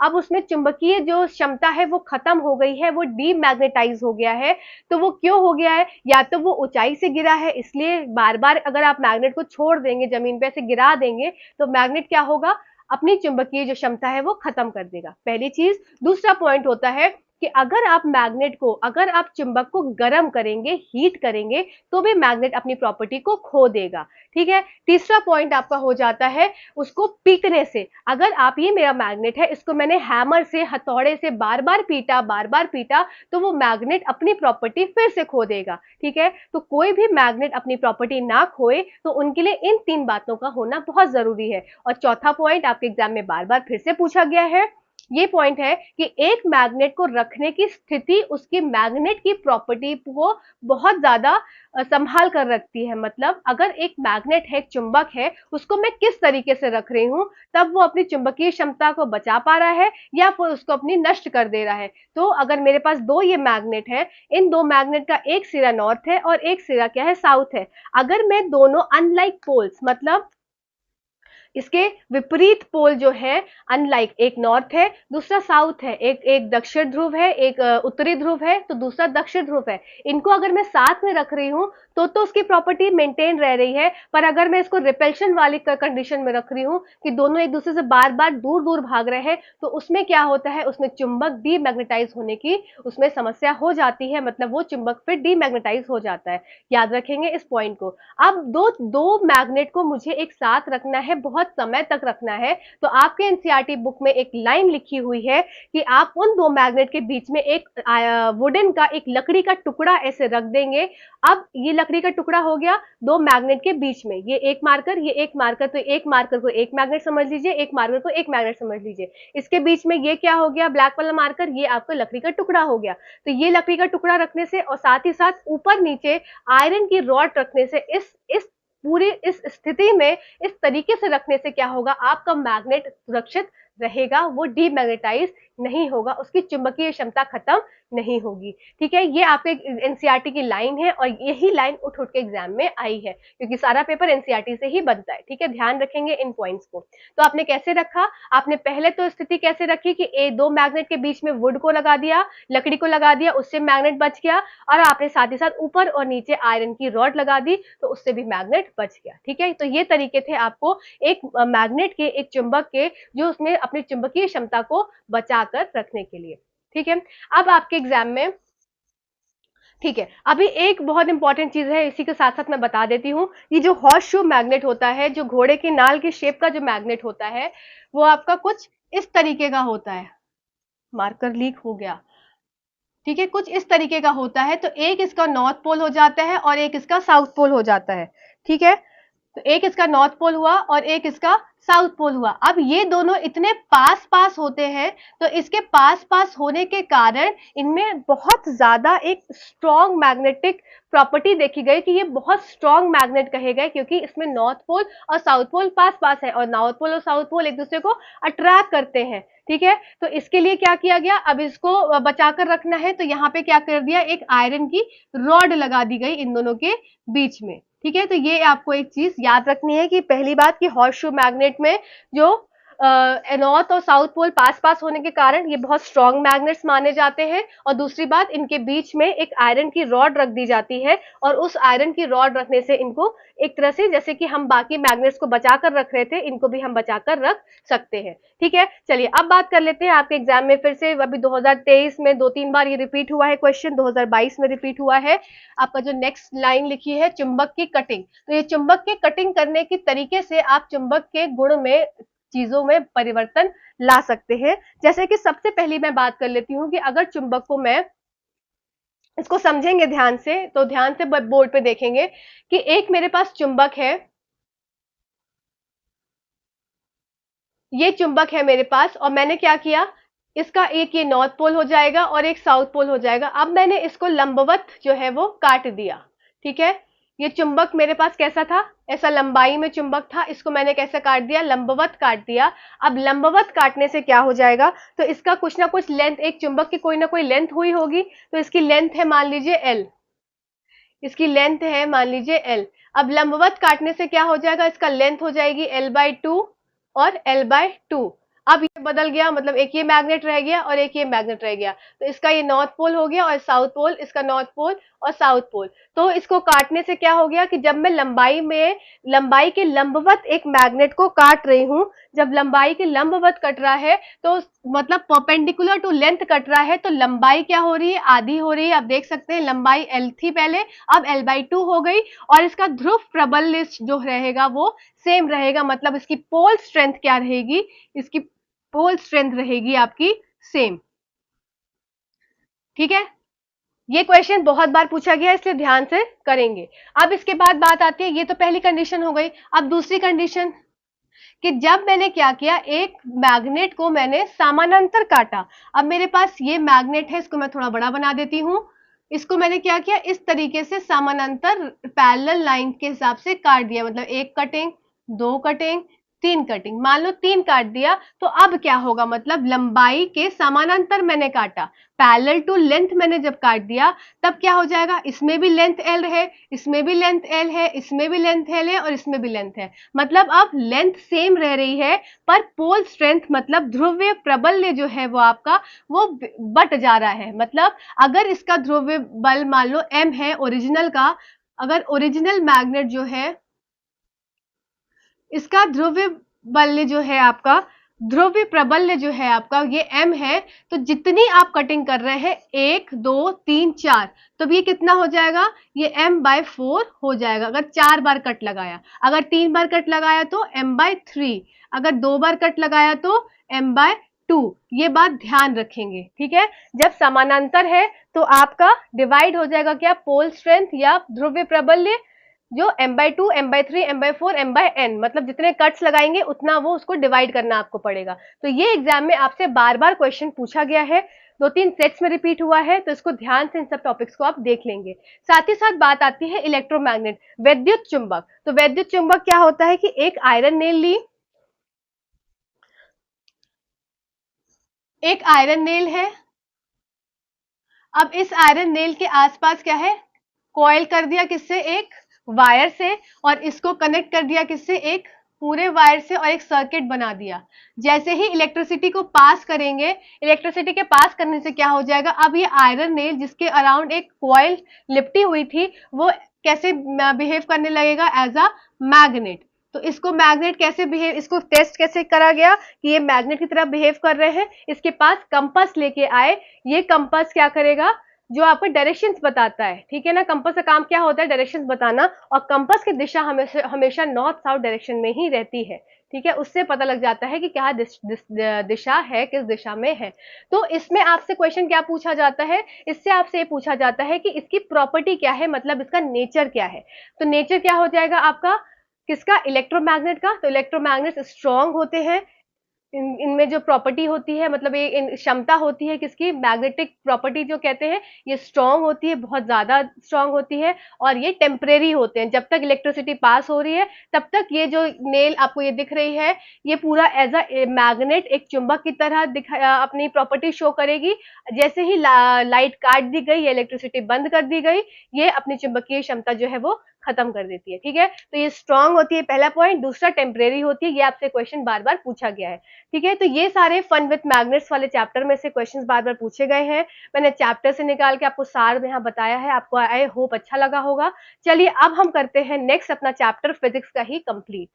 अब उसमें चुंबकीय जो क्षमता है वो खत्म हो गई है, वो डीमैग्नेटाइज हो गया है। तो वो क्यों हो गया है, या तो वो ऊंचाई से गिरा है, इसलिए बार बार अगर आप मैग्नेट को छोड़ देंगे, जमीन पे ऐसे गिरा देंगे, तो मैग्नेट क्या होगा, अपनी चुंबकीय जो क्षमता है वो खत्म कर देगा, पहली चीज। दूसरा पॉइंट होता है कि अगर आप मैग्नेट को, अगर आप चुंबक को गर्म करेंगे, हीट करेंगे, तो भी मैग्नेट अपनी प्रॉपर्टी को खो देगा। ठीक है, तीसरा पॉइंट आपका हो जाता है उसको पीटने से। अगर आप, ये मेरा मैग्नेट है, इसको मैंने हैमर से, हथौड़े से बार बार पीटा, तो वो मैग्नेट अपनी प्रॉपर्टी फिर से खो देगा। ठीक है, तो कोई भी मैग्नेट अपनी प्रॉपर्टी ना खोए, तो उनके लिए इन 3 बातों का होना बहुत जरूरी है। और चौथा पॉइंट आपके एग्जाम में बार बार फिर से पूछा गया है, ये पॉइंट है कि एक मैग्नेट को रखने की स्थिति उसकी मैग्नेट की प्रॉपर्टी को बहुत ज्यादा संभाल कर रखती है। मतलब अगर एक मैग्नेट है, एक चुंबक है, उसको मैं किस तरीके से रख रही हूं, तब वो अपनी चुंबकीय क्षमता को बचा पा रहा है या फिर उसको अपनी नष्ट कर दे रहा है। तो अगर मेरे पास 2 ये मैग्नेट है, इन 2 मैग्नेट का एक सिरा नॉर्थ है और एक सिरा क्या है, साउथ है। अगर मैं दोनों अनलाइक पोल्स, मतलब इसके विपरीत पोल जो है, अनलाइक, एक नॉर्थ है, दूसरा साउथ है, एक एक दक्षिण ध्रुव है, एक उत्तरी ध्रुव है, तो दूसरा दक्षिण ध्रुव है। इनको अगर मैं साथ में रख रही हूं, तो उसकी प्रॉपर्टी मेंटेन रह रही है। पर अगर मैं इसको रिपल्शन वाली कंडीशन में रख रही हूं कि दोनों एक दूसरे से बार बार दूर दूर भाग रहे हैं, तो उसमें क्या होता है, उसमें चुंबक डीमैग्नेटाइज होने की उसमें समस्या हो जाती है। मतलब वो चुंबक फिर डीमैग्नेटाइज हो जाता है। याद रखेंगे इस पॉइंट को। अब दो दो मैग्नेट को मुझे एक साथ रखना है, बहुत समय तक रखना है, तो आपके एनसीईआरटी बुक में एक लाइन लिखी हुई है कि आप उन 2 मैग्नेट के बीच में एक वुडन का, एक लकड़ी का टुकड़ा ऐसे रख देंगे। अब ये लकड़ी का टुकड़ा हो गया 2 मैग्नेट के बीच में, ये एक मार्कर, ये एक मार्कर, तो एक मार्कर को एक मैग्नेट समझ लीजिए, एक मार्कर को एक मैग्नेट समझ लीजिए। इसके बीच में ये क्या हो गया, ब्लैक वाला मार्कर, ये आपका लकड़ी का टुकड़ा हो गया। तो ये लकड़ी का टुकड़ा रखने से और साथ ही साथ ऊपर नीचे आयरन की रॉड रखने से, इस पूरी इस स्थिति में इस तरीके से रखने से क्या होगा, आपका मैग्नेट सुरक्षित रहेगा, वो डीमैग्नेटाइज नहीं होगा, उसकी चुंबकीय क्षमता खत्म नहीं होगी। ठीक है, ये आपके एनसीईआरटी की लाइन है और यही लाइन उठ उठ के एग्जाम में आई है, क्योंकि सारा पेपर एनसीईआरटी से ही बनता है। ठीक है, ध्यान रखेंगे इन पॉइंट्स को। तो आपने कैसे रखा, आपने पहले तो स्थिति कैसे रखी कि 2 मैग्नेट के बीच में वुड को लगा दिया, लकड़ी को लगा दिया, उससे मैग्नेट बच गया, और आपने साथ ही साथ ऊपर और नीचे आयरन की रॉड लगा दी, तो उससे भी मैग्नेट बच गया। ठीक है, तो ये तरीके थे आपको एक मैग्नेट के, एक चुंबक के, जो उसने अपनी चुंबकीय क्षमता को बचाकर रखने के लिए। ठीक है, अब आपके एग्जाम में, ठीक है, अभी एक बहुत इंपॉर्टेंट चीज है, इसी के साथ साथ मैं बता देती हूँ। ये जो हॉर्स शू मैग्नेट होता है, जो घोड़े की नाल की शेप का जो मैग्नेट होता है, वो आपका कुछ इस तरीके का होता है। मार्कर लीक हो गया। ठीक है, कुछ इस तरीके का होता है। तो एक इसका नॉर्थ पोल हो जाता है और एक इसका साउथ पोल हो जाता है। ठीक है, तो एक इसका नॉर्थ पोल हुआ और एक इसका साउथ पोल हुआ। अब ये दोनों इतने पास पास होते हैं, तो इसके पास पास होने के कारण इनमें बहुत ज्यादा एक स्ट्रॉन्ग मैग्नेटिक प्रॉपर्टी देखी गई कि ये बहुत स्ट्रॉन्ग मैग्नेट कहे गए, क्योंकि इसमें नॉर्थ पोल और साउथ पोल पास पास है और नॉर्थ पोल और साउथ पोल एक दूसरे को अट्रैक्ट करते हैं। ठीक है, तो इसके लिए क्या किया गया, अब इसको बचाकर रखना है, तो यहाँ पे क्या कर दिया, एक आयरन की रॉड लगा दी गई इन दोनों के बीच में। ठीक है, तो ये आपको एक चीज याद रखनी है कि पहली बात कि हॉर्स शू मैग्नेट में जो नॉर्थ और साउथ पोल पास पास होने के कारण ये बहुत स्ट्रॉन्ग मैग्नेट्स माने जाते हैं। और दूसरी बात, इनके बीच में एक आयरन की रॉड रख दी जाती है और उस आयरन की रॉड रखने से इनको एक तरह से, जैसे कि हम बाकी मैग्नेट्स को बचा कर रख रहे थे, इनको भी हम बचा कर रख सकते हैं। ठीक है, चलिए अब बात कर लेते हैं आपके एग्जाम में फिर से, अभी 2023 में 2-3 बार ये रिपीट हुआ है क्वेश्चन, 2022 में रिपीट हुआ है। आपका जो नेक्स्ट लाइन लिखी है चुंबक की कटिंग, तो ये चुंबक की कटिंग करने की तरीके से आप चुंबक के गुण में, चीजों में परिवर्तन ला सकते हैं। जैसे कि सबसे पहली मैं बात कर लेती हूँ कि अगर चुंबक को मैं, इसको समझेंगे ध्यान से, तो ध्यान से बोर्ड पे देखेंगे कि एक मेरे पास चुंबक है, ये चुंबक है मेरे पास, और मैंने क्या किया, इसका एक ये नॉर्थ पोल हो जाएगा और एक साउथ पोल हो जाएगा। अब मैंने इसको लंबवत जो है वो काट दिया। ठीक है, ये चुंबक मेरे पास कैसा था, ऐसा लंबाई में चुंबक था, इसको मैंने कैसे काट दिया, लंबवत काट दिया। अब लंबवत काटने से क्या हो जाएगा, तो इसका कुछ ना कुछ लेंथ, एक चुंबक की कोई ना कोई लेंथ हुई होगी, तो इसकी लेंथ है मान लीजिए एल, इसकी लेंथ है मान लीजिए एल। अब लंबवत काटने से क्या हो जाएगा, इसका लेंथ हो जाएगी L/2 और L/2। अब ये बदल गया, मतलब एक ये मैग्नेट रह गया और एक ये मैग्नेट रह गया, तो इसका ये नॉर्थ पोल हो गया और साउथ पोल, इसका नॉर्थ पोल और साउथ पोल। तो इसको काटने से क्या हो गया कि जब मैं लंबाई के लंबवत एक मैग्नेट को काट रही हूं, जब लंबाई के लंबवत कट रहा है, तो मतलब परपेंडिकुलर टू लेंथ कट रहा है, तो लंबाई क्या हो रही है, आधी हो रही है। आप देख सकते हैं लंबाई L थी पहले, अब L/2 हो गई, और इसका ध्रुव प्रबल्य जो रहेगा वो सेम रहेगा, मतलब इसकी पोल स्ट्रेंथ क्या रहेगी, इसकी पोल स्ट्रेंथ रहेगी आपकी सेम। ठीक है, ये क्वेश्चन बहुत बार पूछा गया है, इसलिए ध्यान से करेंगे। अब इसके बाद बात आती है, ये तो पहली कंडीशन हो गई। अब दूसरी कंडीशन, कि जब मैंने क्या किया, एक मैग्नेट को मैंने समानांतर काटा। अब मेरे पास ये मैग्नेट है, इसको मैं थोड़ा बड़ा बना देती हूं, इसको मैंने क्या किया, इस तरीके से समानांतर पैरेलल लाइन के हिसाब से काट दिया, मतलब एक कटिंग, दो कटिंग, तीन कटिंग, मान लो तीन काट दिया। तो अब क्या होगा, मतलब लंबाई के समानांतर मैंने काटा, पैरेलल टू लेंथ मैंने जब काट दिया, तब क्या हो जाएगा, इसमें भी लेंथ एल है, इसमें भी लेंथ एल है, इसमें भी लेंथ एल है और इसमें भी लेंथ है। मतलब अब लेंथ सेम रह रही है, पर पोल स्ट्रेंथ, मतलब ध्रुवीय प्रबल्य जो है वो आपका वो बट जा रहा है। मतलब अगर इसका ध्रुवीय बल मान लो m है ओरिजिनल का, अगर ओरिजिनल मैग्नेट जो है, इसका ध्रुवीय बल्य जो है आपका, ध्रुवीय प्रबल्य जो है आपका, ये m है, तो जितनी आप कटिंग कर रहे हैं, 1 2 3 4, तो ये कितना हो जाएगा, ये m/4 हो जाएगा अगर 4 बार कट लगाया। अगर 3 बार कट लगाया तो m/3, अगर 2 बार कट लगाया तो m/2। ये बात ध्यान रखेंगे। ठीक है, जब समानांतर है तो आपका डिवाइड हो जाएगा क्या, पोल स्ट्रेंथ या ध्रुवीय प्रबल्य, जो m/2 m/3 m/4 m/n, मतलब जितने कट्स लगाएंगे उतना वो उसको डिवाइड करना आपको पड़ेगा। तो ये एग्जाम में आपसे बार बार क्वेश्चन पूछा गया है, 2-3 सेट्स में रिपीट हुआ है, तो इसको ध्यान से इन सब टॉपिक्स को आप देख लेंगे। साथ ही साथ बात आती है इलेक्ट्रोमैग्नेट, वैद्युत चुंबक। तो वैद्युत चुंबक क्या होता है कि एक आयरन नेल ली, एक आयरन नेल है, अब इस आयरन नेल के आसपास क्या है, कॉइल कर दिया किससे, एक वायर से, और इसको कनेक्ट कर दिया किससे, एक पूरे वायर से, और एक सर्किट बना दिया। जैसे ही इलेक्ट्रिसिटी को पास करेंगे, इलेक्ट्रिसिटी के पास करने से क्या हो जाएगा, अब ये आयरन नेल जिसके अराउंड एक कॉइल लिपटी हुई थी, वो कैसे बिहेव करने लगेगा, एज अ मैग्नेट। तो इसको मैग्नेट कैसे बिहेव, इसको टेस्ट कैसे करा गया कि ये मैग्नेट की तरह बिहेव कर रहे हैं, इसके पास कंपास लेके आए, ये कंपास क्या करेगा, जो आपको डायरेक्शंस बताता है। ठीक है ना, कंपास का काम क्या होता है, डायरेक्शंस बताना, और कंपास की दिशा हमेशा नॉर्थ साउथ डायरेक्शन में ही रहती है। ठीक है, उससे पता लग जाता है कि क्या दिशा है, किस दिशा में है। तो इसमें आपसे क्वेश्चन क्या पूछा जाता है, इससे आपसे ये पूछा जाता है कि इसकी प्रॉपर्टी क्या है, मतलब इसका नेचर क्या है। तो नेचर क्या हो जाएगा आपका, किसका, इलेक्ट्रोमैग्नेट का। तो इलेक्ट्रोमैग्नेट स्ट्रॉन्ग होते हैं, इनमें जो प्रॉपर्टी होती है, मतलब ये क्षमता होती है किसकी, मैग्नेटिक प्रॉपर्टी जो कहते हैं, ये स्ट्रॉन्ग होती है, बहुत ज्यादा स्ट्रॉन्ग होती है, और ये टेम्परेरी होते हैं। जब तक इलेक्ट्रिसिटी पास हो रही है तब तक ये जो नेल आपको ये दिख रही है, ये पूरा एज अ मैग्नेट एक चुंबक की तरह अपनी प्रॉपर्टी शो करेगी। जैसे ही लाइट काट दी गई या इलेक्ट्रिसिटी बंद कर दी गई, ये अपनी चुंबकीय क्षमता जो है वो खत्म कर देती है। ठीक है, तो ये स्ट्रांग होती है पहला पॉइंट। दूसरा टेम्परेरी होती है, ये आपसे क्वेश्चन बार बार पूछा गया है। ठीक है, तो ये सारे फन विथ मैग्नेट्स वाले चैप्टर में से क्वेश्चन बार बार पूछे गए हैं। मैंने चैप्टर से निकाल के आपको सार यहाँ बताया है, आपको आई होप अच्छा लगा होगा। चलिए अब हम करते हैं नेक्स्ट अपना चैप्टर फिजिक्स का ही कंप्लीट।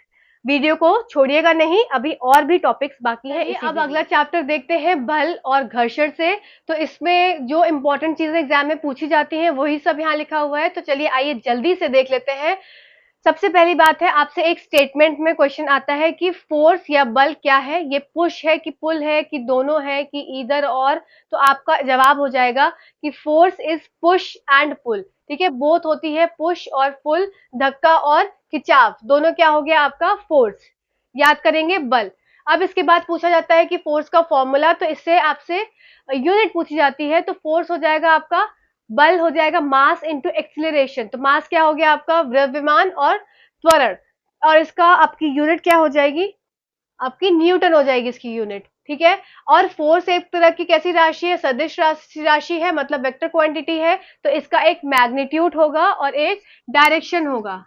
वीडियो को छोड़िएगा नहीं, अभी और भी टॉपिक्स बाकी है। अब अगला चैप्टर देखते हैं बल और घर्षण से। तो इसमें जो इंपॉर्टेंट चीजें एग्जाम में पूछी जाती हैं वही सब यहाँ लिखा हुआ है। तो चलिए आइए जल्दी से देख लेते हैं। सबसे पहली बात है, आपसे एक स्टेटमेंट में क्वेश्चन आता है कि फोर्स या बल क्या है, ये पुश है कि पुल है कि दोनों है कि ईदर और। तो आपका जवाब हो जाएगा कि force is push and pull. ठीक है, बोथ होती है, पुश और पुल, धक्का और खिंचाव, दोनों क्या हो गया आपका फोर्स। याद करेंगे बल। अब इसके बाद पूछा जाता है कि फोर्स का फॉर्मूला, तो इससे आपसे यूनिट पूछी जाती है। तो फोर्स हो जाएगा आपका, बल हो जाएगा मास इंटू एक्सिलरेशन। तो मास क्या हो गया आपका, द्रव्यमान और त्वरण, और इसका आपकी यूनिट क्या हो जाएगी, आपकी न्यूटन हो जाएगी इसकी यूनिट। ठीक है, और फोर्स एक तरह की कैसी राशि है, सदिश राशि है, मतलब वेक्टर क्वांटिटी है। तो इसका एक मैग्नीट्यूड होगा और एक डायरेक्शन होगा।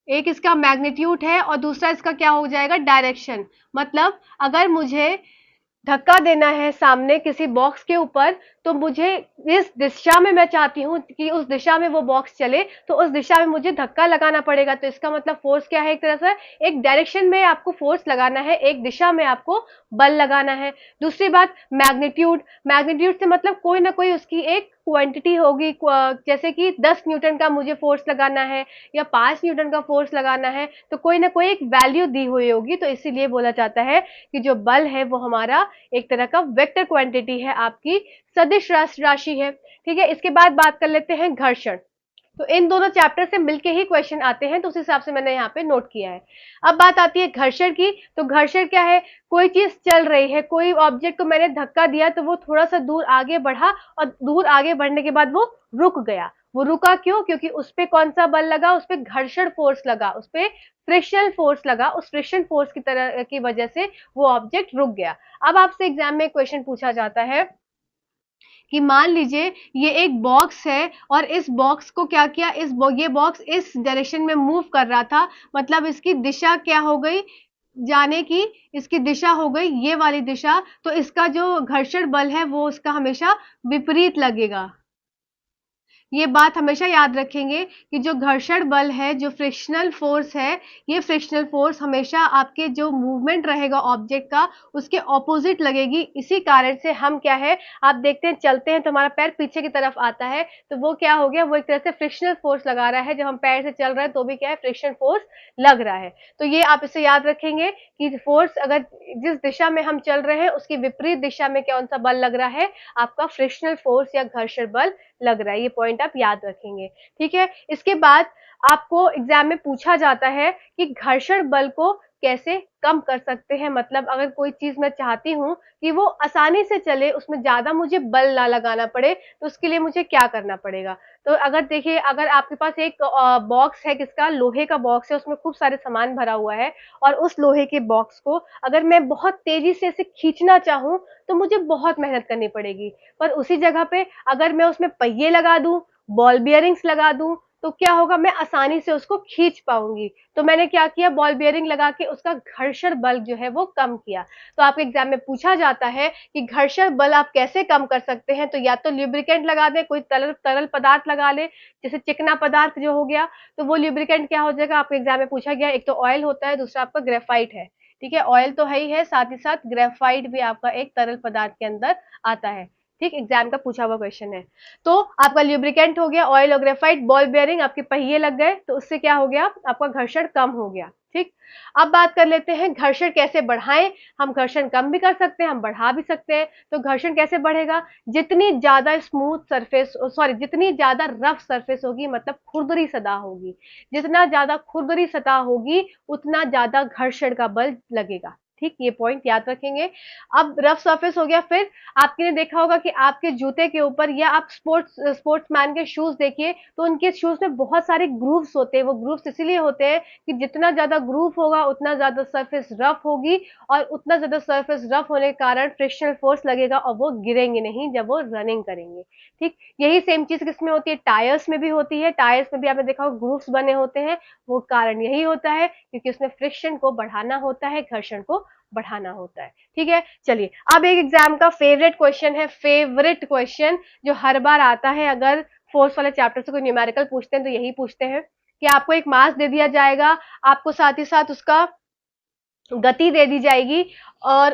एक इसका मैग्नीट्यूड है और दूसरा इसका क्या हो जाएगा, डायरेक्शन। मतलब अगर मुझे धक्का देना है सामने किसी बॉक्स के ऊपर, तो मुझे इस दिशा में मैं चाहती हूँ कि उस दिशा में वो बॉक्स चले, तो उस दिशा में मुझे धक्का लगाना पड़ेगा। तो इसका मतलब फोर्स क्या है, एक तरह से एक डायरेक्शन में आपको फोर्स लगाना है, एक दिशा में आपको बल लगाना है। दूसरी बात मैग्नीट्यूड, मैग्नीट्यूड से मतलब कोई ना कोई उसकी एक क्वांटिटी होगी, जैसे कि 10 न्यूटन का मुझे फोर्स लगाना है या 5 न्यूटन का फोर्स लगाना है, तो कोई ना कोई एक वैल्यू दी हुई होगी। तो इसीलिए बोला जाता है कि जो बल है वो हमारा एक तरह का वेक्टर क्वांटिटी है, आपकी सदिश राशि है। ठीक है, इसके बाद बात कर लेते हैं घर्षण। तो इन दोनों चैप्टर से मिलके ही क्वेश्चन आते हैं, तो उस हिसाब से मैंने यहाँ पे नोट किया है। अब बात आती है घर्षण की। तो घर्षण क्या है, कोई चीज चल रही है, कोई ऑब्जेक्ट को मैंने धक्का दिया तो वो थोड़ा सा दूर आगे बढ़ा, और दूर आगे बढ़ने के बाद वो रुक गया। वो रुका क्यों, क्योंकि उस पे कौन सा बल लगा, उस पे घर्षण फोर्स लगा, उस पे फ्रिक्शन फोर्स लगा। उस फ्रिक्शन फोर्स की तरह की वजह से वो ऑब्जेक्ट रुक गया। अब आपसे एग्जाम में क्वेश्चन पूछा जाता है कि मान लीजिए ये एक बॉक्स है और इस बॉक्स को क्या किया, ये बॉक्स इस डायरेक्शन में मूव कर रहा था, मतलब इसकी दिशा क्या हो गई, जाने की इसकी दिशा हो गई ये वाली दिशा। तो इसका जो घर्षण बल है वो उसका हमेशा विपरीत लगेगा। ये बात हमेशा याद रखेंगे कि जो घर्षण बल है, जो फ्रिक्शनल फोर्स है, ये फ्रिक्शनल फोर्स हमेशा आपके जो मूवमेंट रहेगा ऑब्जेक्ट का उसके ऑपोजिट लगेगी। इसी कारण से हम क्या है, आप देखते हैं चलते हैं तो हमारा पैर पीछे की तरफ आता है, तो वो क्या हो गया, वो एक तरह से फ्रिक्शनल फोर्स लगा रहा है। जब हम पैर से चल रहे हैं तो भी क्या है, फ्रिक्शन फोर्स लग रहा है। तो ये आप इसे याद रखेंगे कि फोर्स अगर जिस दिशा में हम चल रहे हैं उसकी विपरीत दिशा में कौन सा बल लग रहा है, आपका फ्रिक्शनल फोर्स या घर्षण बल लग रहा है। ये पॉइंट आप याद रखेंगे। ठीक है, इसके बाद आपको एग्जाम में पूछा जाता है कि घर्षण बल को कैसे कम कर सकते हैं। मतलब अगर कोई चीज मैं चाहती हूँ कि वो आसानी से चले, उसमें ज्यादा मुझे बल ना लगाना पड़े, तो उसके लिए मुझे क्या करना पड़ेगा। तो अगर देखिए, अगर आपके पास एक बॉक्स है, किसका, लोहे का बॉक्स है, उसमें खूब सारे सामान भरा हुआ है, और उस लोहे के बॉक्स को अगर मैं बहुत तेजी से इसे खींचना चाहूँ तो मुझे बहुत मेहनत करनी पड़ेगी। पर उसी जगह पे अगर मैं उसमें पहिए लगा दूं, बॉल बियरिंग्स लगा दूं, तो क्या होगा, मैं आसानी से उसको खींच पाऊंगी। तो मैंने क्या किया, बॉल बियरिंग लगा के उसका घर्षण बल जो है वो कम किया। तो आपके एग्जाम में पूछा जाता है कि घर्षण बल आप कैसे कम कर सकते हैं। तो या तो ल्यूब्रिकेंट लगा दें, कोई तरल तरल पदार्थ लगा ले, जैसे चिकना पदार्थ जो हो गया, तो वो ल्यूब्रिकेंट क्या हो जाएगा, आपके एग्जाम में पूछा गया। एक तो ऑयल होता है, दूसरा आपका ग्रेफाइट है। ठीक है, ऑयल तो है ही है, साथ ही साथ ग्रेफाइट भी आपका एक तरल पदार्थ के अंदर आता है। ठीक, एग्जाम का पूछा हुआ क्वेश्चन है। तो आपका ल्यूब्रिकेंट हो गया ऑयल और ग्रेफाइट, बॉल बेयरिंग, आपके पहिए लग गए, तो उससे क्या हो गया, आपका घर्षण कम हो गया। ठीक, अब बात कर लेते हैं घर्षण कैसे बढ़ाएं। हम घर्षण कम भी कर सकते हैं, हम बढ़ा भी सकते हैं। तो घर्षण कैसे बढ़ेगा, जितनी ज्यादा स्मूथ सरफेस, सॉरी जितनी ज्यादा रफ सरफेस होगी, मतलब खुरदरी सतह होगी, जितना ज्यादा खुरदरी सतह होगी उतना ज्यादा घर्षण का बल लगेगा। ठीक, ये पॉइंट याद रखेंगे। अब रफ सरफेस हो गया, फिर आपने देखा होगा कि आपके जूते के ऊपर या आप स्पोर्ट्समैन के शूज देखिए तो उनके शूज में बहुत सारे ग्रूव्स होते हैं। वो ग्रूव्स इसीलिए होते हैं कि जितना ज्यादा ग्रूव होगा उतना ज्यादा सरफेस रफ होगी, और उतना ज्यादा सरफेस रफ होने के कारण फ्रिक्शनल फोर्स लगेगा और वो गिरेंगे नहीं जब वो रनिंग करेंगे। ठीक, यही सेम चीज किसमें होती है, टायर्स में भी होती है। टायर्स में भी आपने देखा होगा ग्रूव्स बने होते हैं। वो कारण यही होता है क्योंकि उसमें फ्रिक्शन को बढ़ाना होता है, घर्षण को बढ़ाना होता है। ठीक है, चलिए अब एक एग्जाम का फेवरेट क्वेश्चन है, फेवरेट क्वेश्चन जो हर बार आता है अगर फोर्स वाले चैप्टर से कोई न्यूमेरिकल पूछते हैं तो यही पूछते हैं कि आपको एक मास दे दिया जाएगा, आपको साथ ही साथ उसका गति दे दी जाएगी और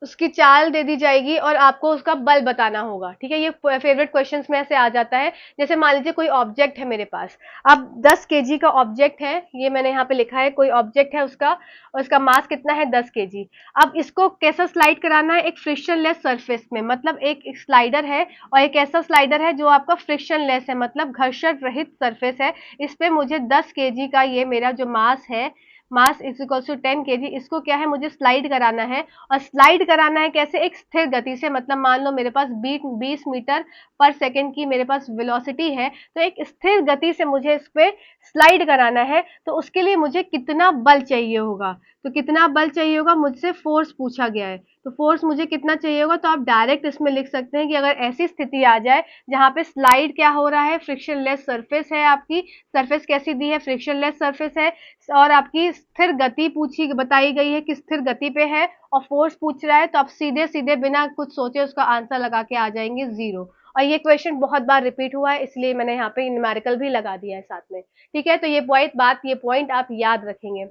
उसकी चाल दे दी जाएगी और आपको उसका बल बताना होगा। ठीक है, ये फेवरेट क्वेश्चंस में से आ जाता है। जैसे मान लीजिए कोई ऑब्जेक्ट है मेरे पास, अब 10 केजी का ऑब्जेक्ट है, ये मैंने यहाँ पे लिखा है, कोई ऑब्जेक्ट है उसका मास कितना है, 10 केजी। अब इसको कैसा स्लाइड कराना है, एक फ्रिक्शनलेस सरफेस में, मतलब एक स्लाइडर है और एक ऐसा स्लाइडर है जो आपका फ्रिक्शनलेस है, मतलब घर्षण रहित सरफेस है। इस पे मुझे 10 केजी का ये मेरा जो मास है, mass is equal to 10 KG, इसको क्या है मुझे स्लाइड कराना है। और स्लाइड कराना है कैसे, एक स्थिर गति से, मतलब मान लो मेरे पास 20 मीटर पर सेकंड की मेरे पास वेलोसिटी है, तो एक स्थिर गति से मुझे इस पे स्लाइड कराना है। तो उसके लिए मुझे कितना बल चाहिए होगा, तो कितना बल चाहिए होगा मुझसे फोर्स पूछा गया है, तो फोर्स मुझे कितना चाहिए होगा, तो आप डायरेक्ट इसमें लिख सकते हैं कि अगर ऐसी स्थिति आ जाए जहां पे स्लाइड क्या हो रहा है, फ्रिक्शनलेस सरफेस है, आपकी सरफेस कैसी दी है, फ्रिक्शनलेस सरफेस है, और आपकी स्थिर गति पूछी बताई गई है कि स्थिर गति पे है और फोर्स पूछ रहा है, तो आप सीधे सीधे बिना कुछ सोचे उसका आंसर लगा के आ जाएंगे 0। और ये क्वेश्चन बहुत बार रिपीट हुआ है इसलिए मैंने यहाँ पे न्यूमेरिकल भी लगा दिया है साथ में। ठीक है, तो ये पॉइंट आप याद रखेंगे।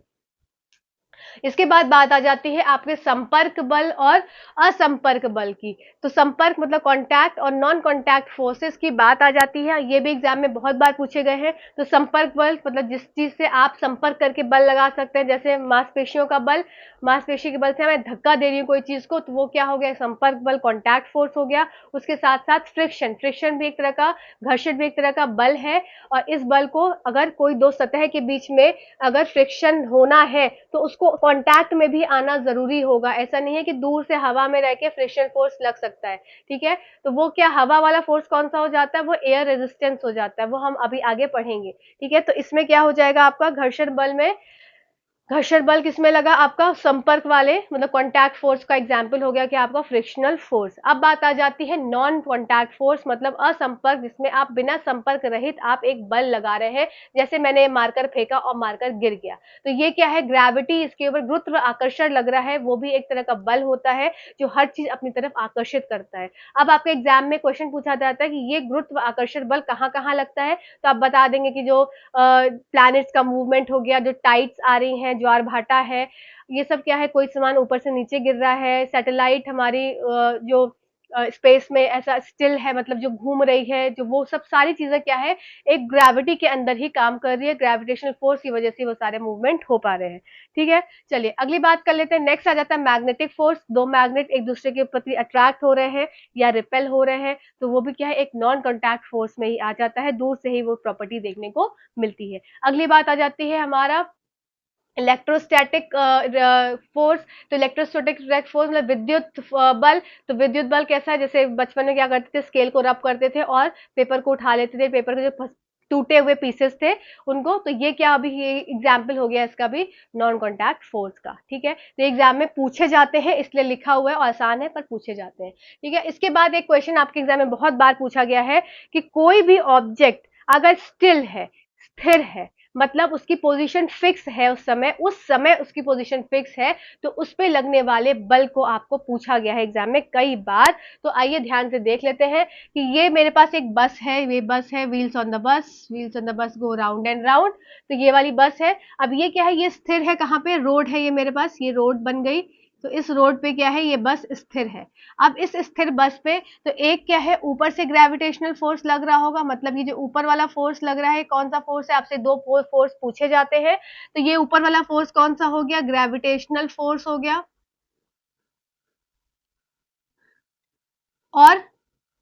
इसके बाद बात आ जाती है आपके संपर्क बल और असंपर्क बल की। तो संपर्क मतलब कांटेक्ट और नॉन कांटेक्ट फोर्सेस की बात आ जाती है, ये भी एग्जाम में बहुत बार पूछे गए हैं। तो संपर्क बल मतलब जिस चीज से आप संपर्क करके बल लगा सकते हैं, जैसे मांसपेशियों का बल, मांसपेशी के बल से मैं धक्का दे रही हूँ कोई चीज को, तो वो क्या हो गया, संपर्क बल, कांटेक्ट फोर्स हो गया। उसके साथ साथ फ्रिक्शन, फ्रिक्शन भी एक तरह का, घर्षण भी एक तरह का बल है। और इस बल को अगर कोई दो सतह के बीच में अगर फ्रिक्शन होना है तो उसको कांटेक्ट में भी आना जरूरी होगा। ऐसा नहीं है कि दूर से हवा में रह के फ्रिक्शन फोर्स लग सकता है। ठीक है, तो वो क्या, हवा वाला फोर्स कौन सा हो जाता है, वो एयर रेजिस्टेंस हो जाता है, वो हम अभी आगे पढ़ेंगे। ठीक है, तो इसमें क्या हो जाएगा आपका घर्षण बल में, घर्षण बल किसमें लगा, आपका संपर्क वाले मतलब कांटेक्ट फोर्स का एग्जांपल हो गया कि आपका फ्रिक्शनल फोर्स। अब बात आ जाती है नॉन कांटेक्ट फोर्स मतलब असंपर्क, जिसमें आप बिना संपर्क रहित आप एक बल लगा रहे हैं। जैसे मैंने मार्कर फेंका और मार्कर गिर गया, तो ये क्या है, ग्रेविटी, इसके ऊपर गुरुत्व आकर्षण लग रहा है, वो भी एक तरह का बल होता है जो हर चीज अपनी तरफ आकर्षित करता है। अब आपके एग्जाम में क्वेश्चन पूछा जाता है कि ये गुरुत्व आकर्षण बल कहाँ कहाँ लगता है, तो आप बता देंगे कि जो प्लैनेट्स का मूवमेंट हो गया, जो टाइड्स आ रही हैं, ज्वार भाटा है, ये सब क्या है, कोई सामान ऊपर से नीचे गिर रहा है, सैटेलाइट हमारी जो स्पेस में ऐसा स्टिल है, मतलब जो घूम रही है, जो वो सब सारी चीजें क्या है, एक ग्रेविटी के अंदर ही काम कर रही है, ग्रेविटेशनल फोर्स की वजह से वो सारे मूवमेंट हो पा रहे हैं। ठीक है, चलिए अगली बात कर लेते हैं। नेक्स्ट आ जाता है मैग्नेटिक फोर्स। दो मैग्नेट एक दूसरे के प्रति अट्रैक्ट हो रहे हैं या रिपेल हो रहे हैं, तो वो भी क्या है, एक नॉन कॉन्टैक्ट फोर्स में ही आ जाता है, दूर से ही वो प्रॉपर्टी देखने को मिलती है। अगली बात आ जाती है हमारा इलेक्ट्रोस्टैटिक फोर्स। तो इलेक्ट्रोस्टैटिक फोर्स मतलब विद्युत बल। तो विद्युत बल कैसा है, जैसे बचपन में क्या करते थे, स्केल को रब करते थे और पेपर को उठा लेते थे, पेपर के जो टूटे हुए पीसेस थे उनको, तो ये क्या, अभी ये एग्जाम्पल हो गया इसका भी नॉन कॉन्टैक्ट फोर्स का। ठीक है, तो एग्जाम में पूछे जाते हैं इसलिए लिखा हुआ है, आसान है पर पूछे जाते हैं। ठीक है, इसके बाद एक क्वेश्चन आपके एग्जाम में बहुत बार पूछा गया है कि कोई भी ऑब्जेक्ट अगर स्टिल है, स्थिर है, मतलब उसकी पोजीशन फिक्स है, उस समय उसकी पोजीशन फिक्स है, तो उस पे लगने वाले बल को आपको पूछा गया है एग्जाम में कई बार। तो आइए ध्यान से देख लेते हैं कि ये मेरे पास एक बस है, ये बस है, wheels on the bus, wheels on the bus go round and round. तो ये वाली बस है। अब ये क्या है, ये स्थिर है, कहाँ पे, रोड है ये मेरे पास, ये रोड बन गई। तो इस रोड पे क्या है, ये बस स्थिर है। अब इस स्थिर बस पे तो एक क्या है, ऊपर से ग्रेविटेशनल फोर्स लग रहा होगा, मतलब ये जो ऊपर वाला फोर्स लग रहा है, कौन सा फोर्स है, आपसे दो फोर्स पूछे जाते हैं। तो ये ऊपर वाला फोर्स कौन सा हो गया, ग्रेविटेशनल फोर्स हो गया। और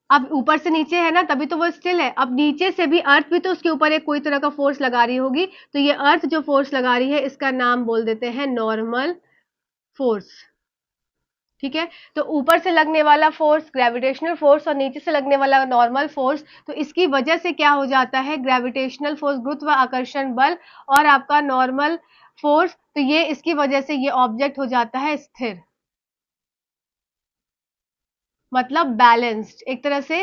अब ऊपर से नीचे है ना, तभी तो वो स्टिल है। अब नीचे से भी अर्थ भी तो उसके ऊपर एक कोई तरह का फोर्स लगा रही होगी, तो ये अर्थ जो फोर्स लगा रही है इसका नाम बोल देते हैं नॉर्मल फोर्स। ठीक है, तो ऊपर से लगने वाला फोर्स ग्रेविटेशनल फोर्स और नीचे से लगने वाला नॉर्मल फोर्स, तो इसकी वजह से क्या हो जाता है, ग्रेविटेशनल फोर्स गुरुत्वाकर्षण बल और आपका नॉर्मल फोर्स, तो ये इसकी वजह से ये ऑब्जेक्ट हो जाता है स्थिर, मतलब बैलेंस्ड। एक तरह से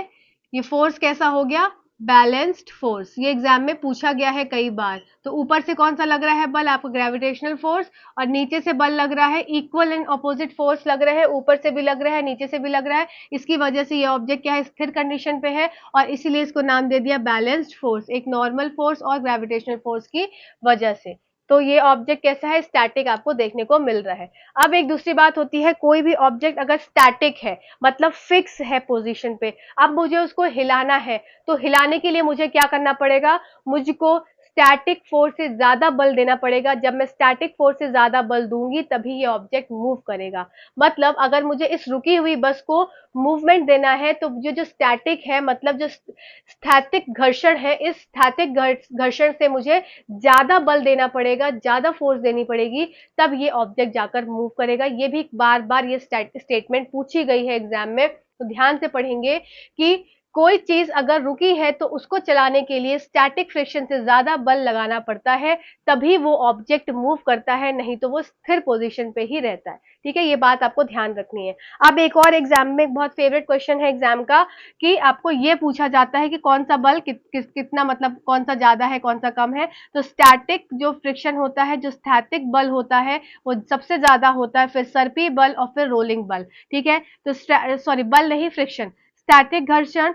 ये फोर्स कैसा हो गया, बैलेंस्ड फोर्स। ये एग्जाम में पूछा गया है कई बार। तो ऊपर से कौन सा लग रहा है बल, आपको ग्रेविटेशनल फोर्स, और नीचे से बल लग रहा है इक्वल एंड ऑपोजिट फोर्स लग रहा है, ऊपर से भी लग रहा है नीचे से भी लग रहा है। इसकी वजह से ये ऑब्जेक्ट क्या है, स्थिर कंडीशन पे है, और इसीलिए इसको नाम दे दिया बैलेंस्ड फोर्स, एक नॉर्मल फोर्स और ग्रेविटेशनल फोर्स की वजह से। तो ये ऑब्जेक्ट कैसा है, स्टैटिक आपको देखने को मिल रहा है। अब एक दूसरी बात होती है, कोई भी ऑब्जेक्ट अगर स्टैटिक है मतलब फिक्स है पोजीशन पे, अब मुझे उसको हिलाना है, तो हिलाने के लिए मुझे क्या करना पड़ेगा, मुझको स्टैटिक फोर्स से ज्यादा बल देना पड़ेगा। जब मैं स्टैटिक फोर्स से ज्यादा बल दूंगी तभी ये ऑब्जेक्ट मूव करेगा। मतलब अगर मुझे इस रुकी हुई बस को मूवमेंट देना है, तो जो स्टैटिक है मतलब जो स्थैतिक घर्षण है, इस स्थैतिक घर्षण से मुझे ज्यादा बल देना पड़ेगा, ज्यादा फोर्स देनी पड़ेगी, तब ये ऑब्जेक्ट जाकर मूव करेगा। ये भी बार बार ये स्टेटमेंट पूछी गई है एग्जाम में, तो ध्यान से पढ़ेंगे कि कोई चीज अगर रुकी है तो उसको चलाने के लिए स्टैटिक फ्रिक्शन से ज्यादा बल लगाना पड़ता है, तभी वो ऑब्जेक्ट मूव करता है, नहीं तो वो स्थिर पोजीशन पे ही रहता है। ठीक है, ये बात आपको ध्यान रखनी है। अब एक और एग्जाम में बहुत फेवरेट क्वेश्चन है एग्जाम का, कि आपको ये पूछा जाता है कि कौन सा बल कितना, मतलब कौन सा ज्यादा है कौन सा कम है। तो स्टैटिक जो फ्रिक्शन होता है, जो स्थैतिक बल होता है, वो सबसे ज्यादा होता है, फिर सर्पी बल और फिर रोलिंग बल। ठीक है, तो सॉरी बल नहीं, फ्रिक्शन, स्टैटिक घर्षण,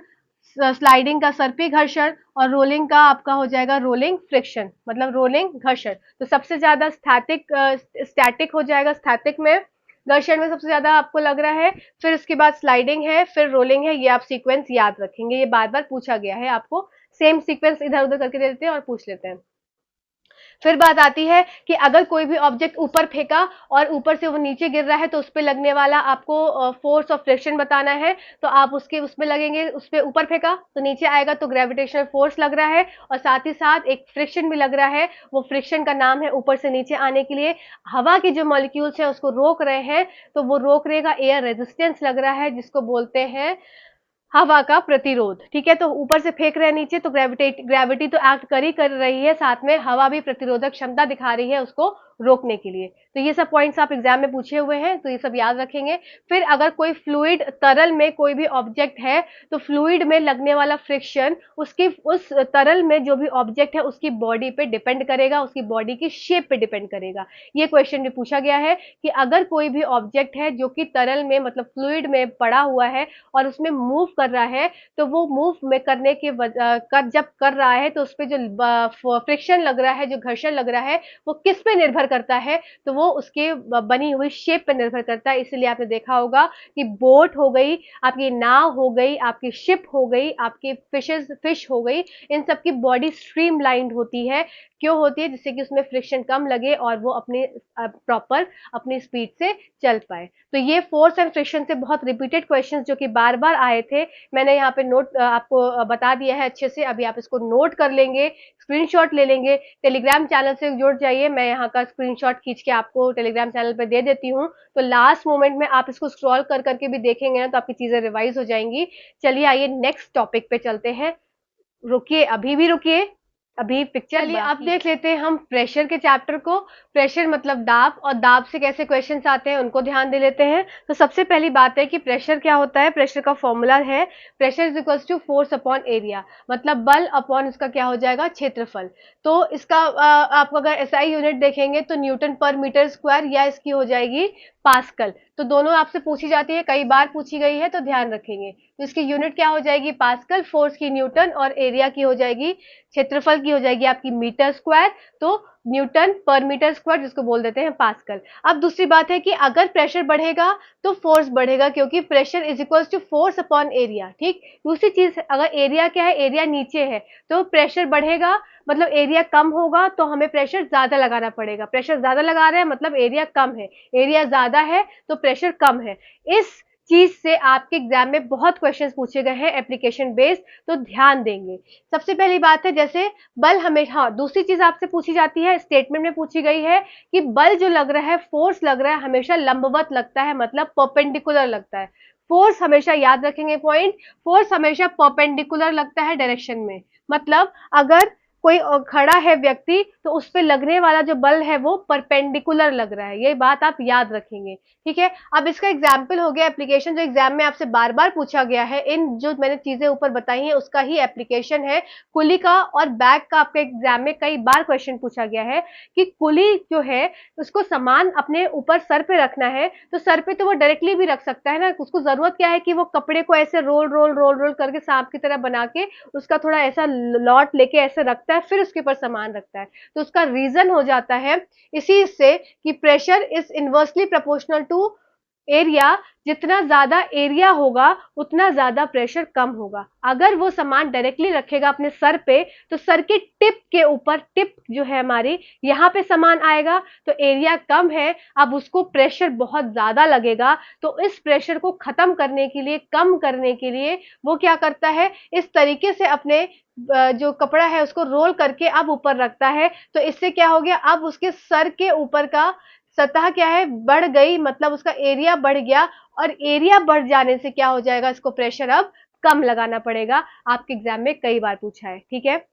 स्लाइडिंग का सर्पी घर्षण, और रोलिंग का आपका हो जाएगा रोलिंग फ्रिक्शन, मतलब रोलिंग घर्षण। तो सबसे ज्यादा स्टैटिक हो जाएगा, स्टैटिक में घर्षण में सबसे ज्यादा आपको लग रहा है, फिर उसके बाद स्लाइडिंग है, फिर रोलिंग है। ये आप सीक्वेंस याद रखेंगे, ये बार बार पूछा गया है आपको, सेम सीक्वेंस इधर उधर करके दे देते हैं और पूछ लेते हैं। फिर बात आती है कि अगर कोई भी ऑब्जेक्ट ऊपर फेंका और ऊपर से वो नीचे गिर रहा है, तो उस पर लगने वाला आपको फोर्स ऑफ फ्रिक्शन बताना है। तो आप उसमें लगेंगे, उस पर ऊपर फेंका तो नीचे आएगा, तो ग्रेविटेशनल फोर्स लग रहा है, और साथ ही साथ एक फ्रिक्शन भी लग रहा है। वो फ्रिक्शन का नाम है ऊपर से नीचे आने के लिए हवा के जो मॉलिक्यूल्स हैं उसको रोक रहे हैं, तो वो रोक रहेगा, एयर रेजिस्टेंस लग रहा है, जिसको बोलते हैं हवा का प्रतिरोध। ठीक है, तो ऊपर से फेंक रहे हैं नीचे, तो ग्रेविटी तो एक्ट कर रही है, साथ में हवा भी प्रतिरोधक क्षमता दिखा रही है उसको रोकने के लिए। तो ये सब पॉइंट्स आप एग्जाम में पूछे हुए हैं, तो ये सब याद रखेंगे। फिर अगर कोई फ्लूइड तरल में कोई भी ऑब्जेक्ट है, तो फ्लूइड में लगने वाला फ्रिक्शन उसकी उस तरल में जो भी ऑब्जेक्ट है उसकी बॉडी पे डिपेंड करेगा, उसकी बॉडी की शेप पे डिपेंड करेगा। ये क्वेश्चन भी पूछा गया है कि अगर कोई भी ऑब्जेक्ट है जो कि तरल में मतलब फ्लूइड में पड़ा हुआ है और उसमें मूव कर रहा है, तो वो मूव में करने के जब कर रहा है, तो उस पर जो फ्रिक्शन लग रहा है, जो घर्षण लग रहा है, वो किस पे निर्भर करता है, तो वो उसके बनी हुई शेप पे निर्भर करता है। इसलिए आपने देखा होगा कि बोट हो गई, आपकी नाव हो गई, आपकी शिप हो गई, आपकी फिश हो गई, इन सब की बॉडी स्ट्रीमलाइंड होती है। क्यों होती है, जिससे कि उसमें फ्रिक्शन कम लगे और वो अपने प्रॉपर अपनी स्पीड से चल पाए। तो ये फोर्स एंड फ्रिक्शन से बहुत रिपीटेड क्वेश्चंस जो कि बार बार आए थे, मैंने यहाँ पे नोट आपको बता दिया है अच्छे से। अभी आप इसको नोट कर लेंगे, स्क्रीनशॉट ले लेंगे, टेलीग्राम चैनल से जुड़ जाइए, मैं यहाँ का स्क्रीनशॉट खींच के आपको टेलीग्राम चैनल पे दे देती हूँ। तो लास्ट मोमेंट में आप इसको स्क्रॉल कर करके भी देखेंगे ना, तो आपकी चीजें रिवाइज हो जाएंगी। चलिए आइए नेक्स्ट टॉपिक पे चलते हैं। रुकिए, अभी भी रुकिए, अभी पिक्चर चलिए अब देख लेते हैं हम प्रेशर के चैप्टर को। प्रेशर मतलब दाब, और दाब से कैसे क्वेश्चंस आते हैं उनको ध्यान दे लेते हैं। तो सबसे पहली बात है कि प्रेशर क्या होता है। प्रेशर का फॉर्मूला है pressure is equals to force upon area, मतलब बल अपॉन इसका क्या हो जाएगा, क्षेत्रफल। तो इसका आप अगर एसआई यूनिट देखेंगे तो न्यूटन पर मीटर स्क्वायर, या इसकी हो जाएगी पास्कल। तो दोनों आपसे पूछी जाती है, कई बार पूछी गई है, तो ध्यान रखेंगे। तो इसकी यूनिट क्या हो जाएगी, पास्कल, फोर्स की न्यूटन, और एरिया की हो जाएगी, क्षेत्रफल की हो जाएगी आपकी मीटर स्क्वायर, तो न्यूटन पर मीटर स्क्वायर, जिसको बोल देते हैं पास्कल। अब दूसरी बात है कि अगर प्रेशर बढ़ेगा तो फोर्स बढ़ेगा, क्योंकि pressure is equals to force upon area. ठीक, दूसरी चीज, अगर एरिया क्या है, एरिया नीचे है, तो प्रेशर बढ़ेगा, मतलब एरिया कम होगा, तो हमें प्रेशर ज्यादा लगाना पड़ेगा। प्रेशर ज्यादा लगा रहे हैं मतलब एरिया कम है, एरिया ज्यादा है तो प्रेशर कम है। इस चीज से आपके एग्जाम में बहुत क्वेश्चंस पूछे गए हैं एप्लीकेशन बेस्ड, तो ध्यान देंगे। सबसे पहली बात है जैसे बल हमेशा, हाँ दूसरी चीज आपसे पूछी जाती है, स्टेटमेंट में पूछी गई है कि बल जो लग रहा है, फोर्स लग रहा है, हमेशा लंबवत लगता है, मतलब परपेंडिकुलर लगता है। फोर्स हमेशा याद रखेंगे पॉइंट, फोर्स हमेशा परपेंडिकुलर लगता है डायरेक्शन में। मतलब अगर कोई खड़ा है व्यक्ति तो उस पे लगने वाला जो बल है वो परपेंडिकुलर लग रहा है, ये बात आप याद रखेंगे। ठीक है, अब इसका एग्जाम्पल हो गया एप्लीकेशन, जो एग्जाम में आपसे बार बार पूछा गया है, इन जो मैंने चीजें ऊपर बताई हैं उसका ही एप्लीकेशन है। कुली का और बैग का आपके एग्जाम में कई बार क्वेश्चन पूछा गया है कि कुली जो है उसको सामान अपने ऊपर सर पे रखना है, तो सर पे तो वो डायरेक्टली भी रख सकता है ना, उसको जरूरत क्या है कि वो कपड़े को ऐसे रोल रोल रोल रोल करके सांप की तरह बना के उसका थोड़ा ऐसा लॉट लेके ऐसे रखता है, फिर उसके ऊपर सामान रखता है। तो उसका रीजन हो जाता है इसी से कि pressure is inversely proportional to area, जितना ज्यादा एरिया होगा उतना ज्यादा प्रेशर कम होगा। अगर वो सामान डायरेक्टली रखेगा अपने सर पे तो सर की टिप के ऊपर, टिप जो है हमारी, यहाँ पे सामान आएगा तो एरिया कम है, अब उसको प्रेशर बहुत ज्यादा लगेगा। तो इस प्रेशर को खत्म करने के लिए, कम करने के लिए वो क्या करता है, इस तरीके से अपने जो कपड़ा है उसको रोल करके अब ऊपर रखता है। तो इससे क्या हो गया, अब उसके सर के ऊपर का सतह क्या है, बढ़ गई, मतलब उसका एरिया बढ़ गया, और एरिया बढ़ जाने से क्या हो जाएगा, इसको प्रेशर अब कम लगाना पड़ेगा। आपके एग्जाम में कई बार पूछा है। ठीक है,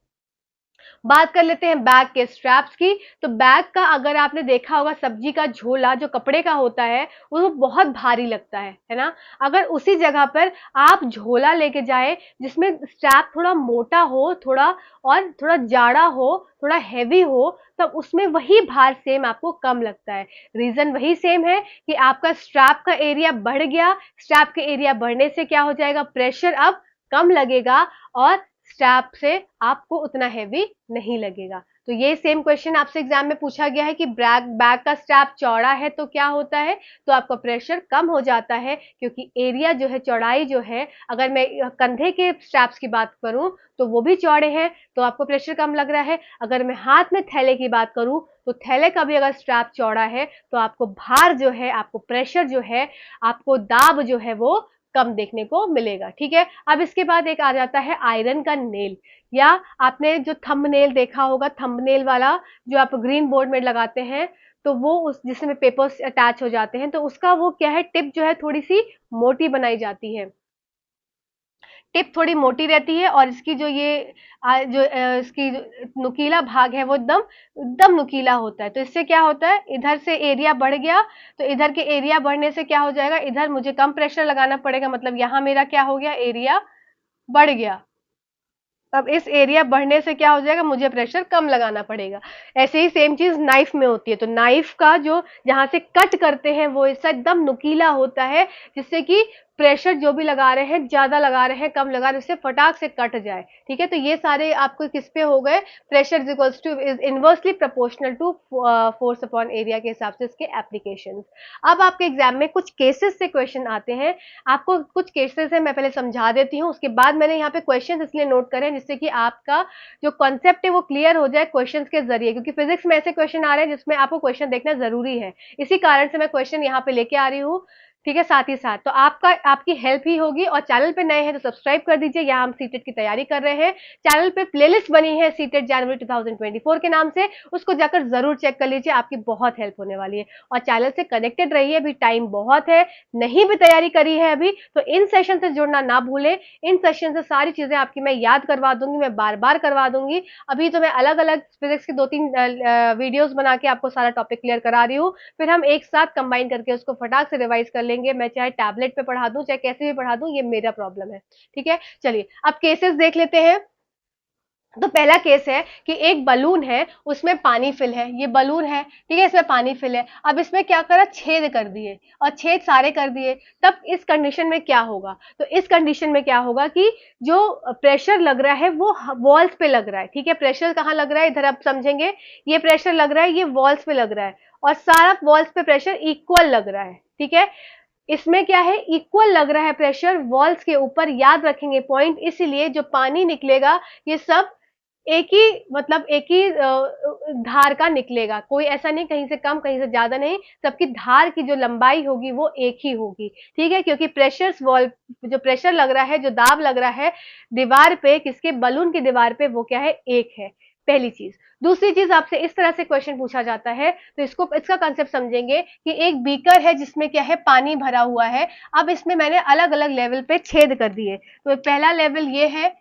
बात कर लेते हैं बैग के स्ट्रैप्स की। तो बैग का अगर आपने देखा होगा, सब्जी का झोला जो कपड़े का होता है वो बहुत भारी लगता है ना। अगर उसी जगह पर आप झोला लेके जाए जिसमें स्ट्रैप थोड़ा मोटा हो, थोड़ा और थोड़ा जाड़ा हो, थोड़ा हैवी हो, तब उसमें वही भार सेम आपको कम लगता है। रीजन वही सेम है कि आपका स्ट्रैप का एरिया बढ़ गया, स्ट्रैप के एरिया बढ़ने से क्या हो जाएगा, प्रेशर अब कम लगेगा और स्ट्रैप से आपको उतना हैवी नहीं लगेगा। तो ये सेम क्वेश्चन आपसे एग्जाम में पूछा गया है कि बैग का स्ट्रैप चौड़ा है तो क्या होता है, तो आपका प्रेशर कम हो जाता है, क्योंकि एरिया जो है, चौड़ाई जो है, अगर मैं कंधे के स्ट्रैप्स की बात करूं तो वो भी चौड़े हैं तो आपको प्रेशर कम लग रहा है। अगर मैं हाथ में थैले की बात करूं तो थैले का भी अगर स्ट्रैप चौड़ा है तो आपको भार जो है, आपको प्रेशर जो है, आपको दाब जो है वो कम देखने को मिलेगा। ठीक है, अब इसके बाद एक आ जाता है आयरन का नेल, या आपने जो थंबनेल देखा होगा, थंबनेल वाला जो आप ग्रीन बोर्ड में लगाते हैं, तो वो उस जिसमें पेपर्स अटैच हो जाते हैं, तो उसका वो क्या है, टिप जो है थोड़ी सी मोटी बनाई जाती है। टिप थोड़ी मोटी रहती है और इसकी जो ये इसकी जो नुकीला भाग है वो एकदम एकदम नुकीला होता है। तो इससे क्या होता है, इधर से एरिया बढ़ गया तो इधर के एरिया बढ़ने से क्या हो जाएगा, इधर मुझे कम प्रेशर लगाना पड़ेगा, मतलब यहाँ मेरा क्या हो गया, एरिया बढ़ गया। अब इस एरिया बढ़ने से क्या हो जाएगा, मुझे प्रेशर कम लगाना पड़ेगा। ऐसे ही सेम चीज नाइफ में होती है। तो नाइफ का जो जहां से कट करते हैं वो इससे एकदम नुकीला होता है, जिससे कि प्रेशर जो भी लगा रहे हैं, ज्यादा लगा रहे हैं, कम लगा रहे हैं, उससे फटाक से कट जाए। ठीक है, तो ये सारे आपको किस पे हो गए, pressure is equals to, is inversely proportional to force upon area के हिसाब से इसके एप्लीकेशंस। अब आपके एग्जाम में कुछ केसेस से क्वेश्चन आते हैं, आपको कुछ केसेस है मैं पहले समझा देती हूँ, उसके बाद मैंने यहाँ पे क्वेश्चन इसलिए नोट करें जिससे कि आपका जो कॉन्सेप्ट है वो क्लियर हो जाए क्वेश्चन के जरिए, क्योंकि फिजिक्स में ऐसे क्वेश्चन आ रहे हैं जिसमें आपको क्वेश्चन देखना जरूरी है। इसी कारण से मैं क्वेश्चन यहाँ पे लेके आ रही हूँ। ठीक है, साथ ही साथ तो आपकी हेल्प ही होगी। और चैनल पे नए हैं तो सब्सक्राइब कर दीजिए, यहाँ हम सीटेट की तैयारी कर रहे हैं। चैनल पे प्लेलिस्ट बनी है सीटेट जनवरी 2024 के नाम से, उसको जाकर जरूर चेक कर लीजिए, आपकी बहुत हेल्प होने वाली है। और चैनल से कनेक्टेड रहिए, अभी टाइम बहुत है, नहीं भी तैयारी करी है अभी तो इन सेशन से जुड़ना ना भूलें। इन सेशन से सारी चीजें आपकी मैं याद करवा दूंगी, मैं बार बार करवा दूंगी। अभी तो मैं अलग अलग फिजिक्स के 2-3 वीडियोस बना के आपको सारा टॉपिक क्लियर करा रही हूँ, फिर हम एक साथ कंबाइन करके उसको फटाक से रिवाइज कर लेंगे। मैं चाहे टैबलेट पे पढ़ा दूं, चाहे कैसे भी पढ़ा दूं, ये मेरा प्रॉब्लम है। ठीक है, चलिए अब केसेस देख लेते हैं। तो पहला केस है कि एक बलून है, उसमें पानी फिल है, ये बलून है, ठीक है, इसमें पानी फिल है। अब इसमें क्या करा, छेद कर दिए, और छेद सारे कर दिए। तब इस कंडीशन में क्या होगा, तो इस कंडीशन में क्या होगा कि जो प्रेशर लग रहा है वो वॉल्स पे लग रहा है। ठीक है, प्रेशर कहाँ लग रहा है, इधर आप समझेंगे, ये प्रेशर लग रहा है, ये वॉल्स पे लग रहा है, और सारा वॉल्स पे प्रेशर इक्वल लग रहा है। ठीक है, इसमें क्या है, इक्वल लग रहा है प्रेशर वॉल्स के ऊपर, याद रखेंगे पॉइंट, इसीलिए जो पानी निकलेगा ये सब एक ही मतलब एक ही धार का निकलेगा, कोई ऐसा नहीं कहीं से कम कहीं से ज्यादा नहीं, सबकी धार की जो लंबाई होगी वो एक ही होगी, ठीक है, क्योंकि प्रेशर वॉल्व जो प्रेशर लग रहा है, जो दाब लग रहा है दीवार पे, किसके, बलून की दीवार पे, वो क्या है, एक है, पहली चीज। दूसरी चीज, आपसे इस तरह से क्वेश्चन पूछा जाता है तो इसको इसका कंसेप्ट समझेंगे कि एक बीकर है जिसमें क्या है, पानी भरा हुआ है। अब इसमें मैंने अलग अलग लेवल पे छेद कर दिए, तो पहला लेवल ये है,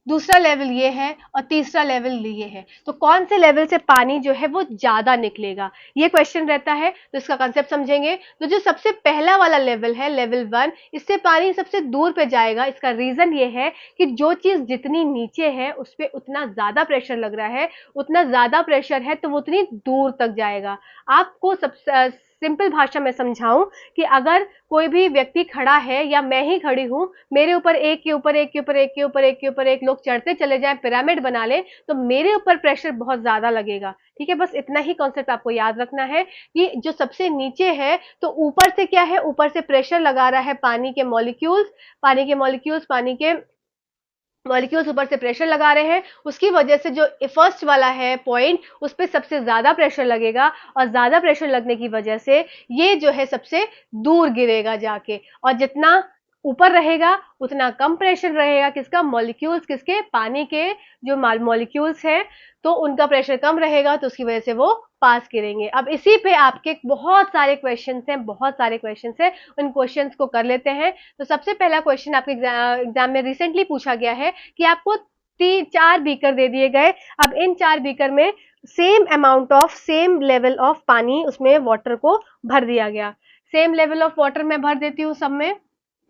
दूसरा लेवल ये है और तीसरा लेवल ये है, तो कौन से लेवल से पानी जो है वो ज्यादा निकलेगा, ये क्वेश्चन रहता है। तो इसका कंसेप्ट समझेंगे। तो जो सबसे पहला वाला लेवल है, लेवल 1, इससे पानी सबसे दूर पे जाएगा। इसका रीजन ये है कि जो चीज जितनी नीचे है उस पर उतना ज्यादा प्रेशर लग रहा है, उतना ज्यादा प्रेशर है तो वो उतनी दूर तक जाएगा। आपको सबसे सिंपल भाषा में समझाऊं कि अगर कोई भी व्यक्ति खड़ा है या मैं ही खड़ी हूं, मेरे ऊपर एक के ऊपर एक के ऊपर एक के ऊपर एक के ऊपर एक लोग चढ़ते चले जाएं, पिरामिड बना ले, तो मेरे ऊपर प्रेशर बहुत ज्यादा लगेगा, ठीक है। बस इतना ही कॉन्सेप्ट आपको याद रखना है कि जो सबसे नीचे है तो ऊपर से क्या है, ऊपर से प्रेशर लगा रहा है पानी के मॉलिक्यूल्स, पानी के मॉलिक्यूल्स ऊपर से प्रेशर लगा रहे हैं, उसकी वजह से जो फर्स्ट वाला है पॉइंट, उस पर सबसे ज्यादा प्रेशर लगेगा, और ज्यादा प्रेशर लगने की वजह से ये जो है सबसे दूर गिरेगा जाके, और जितना ऊपर रहेगा उतना कम प्रेशर रहेगा, किसका, मॉलिक्यूल्स, किसके, पानी के जो मॉलिक्यूल्स हैं, तो उनका प्रेशर कम रहेगा, तो उसकी वजह से वो पास गिरेंगे। अब इसी पे आपके बहुत सारे क्वेश्चंस हैं, बहुत सारे क्वेश्चंस हैं, उन क्वेश्चंस को कर लेते हैं। तो सबसे पहला क्वेश्चन आपके एग्जाम में रिसेंटली पूछा गया है कि आपको 4 बीकर दे दिए गए। अब इन 4 बीकर में same amount of, same level of पानी उसमें वाटर को भर दिया गया। सेम लेवल ऑफ वाटर मैं भर देती हूँ सब में,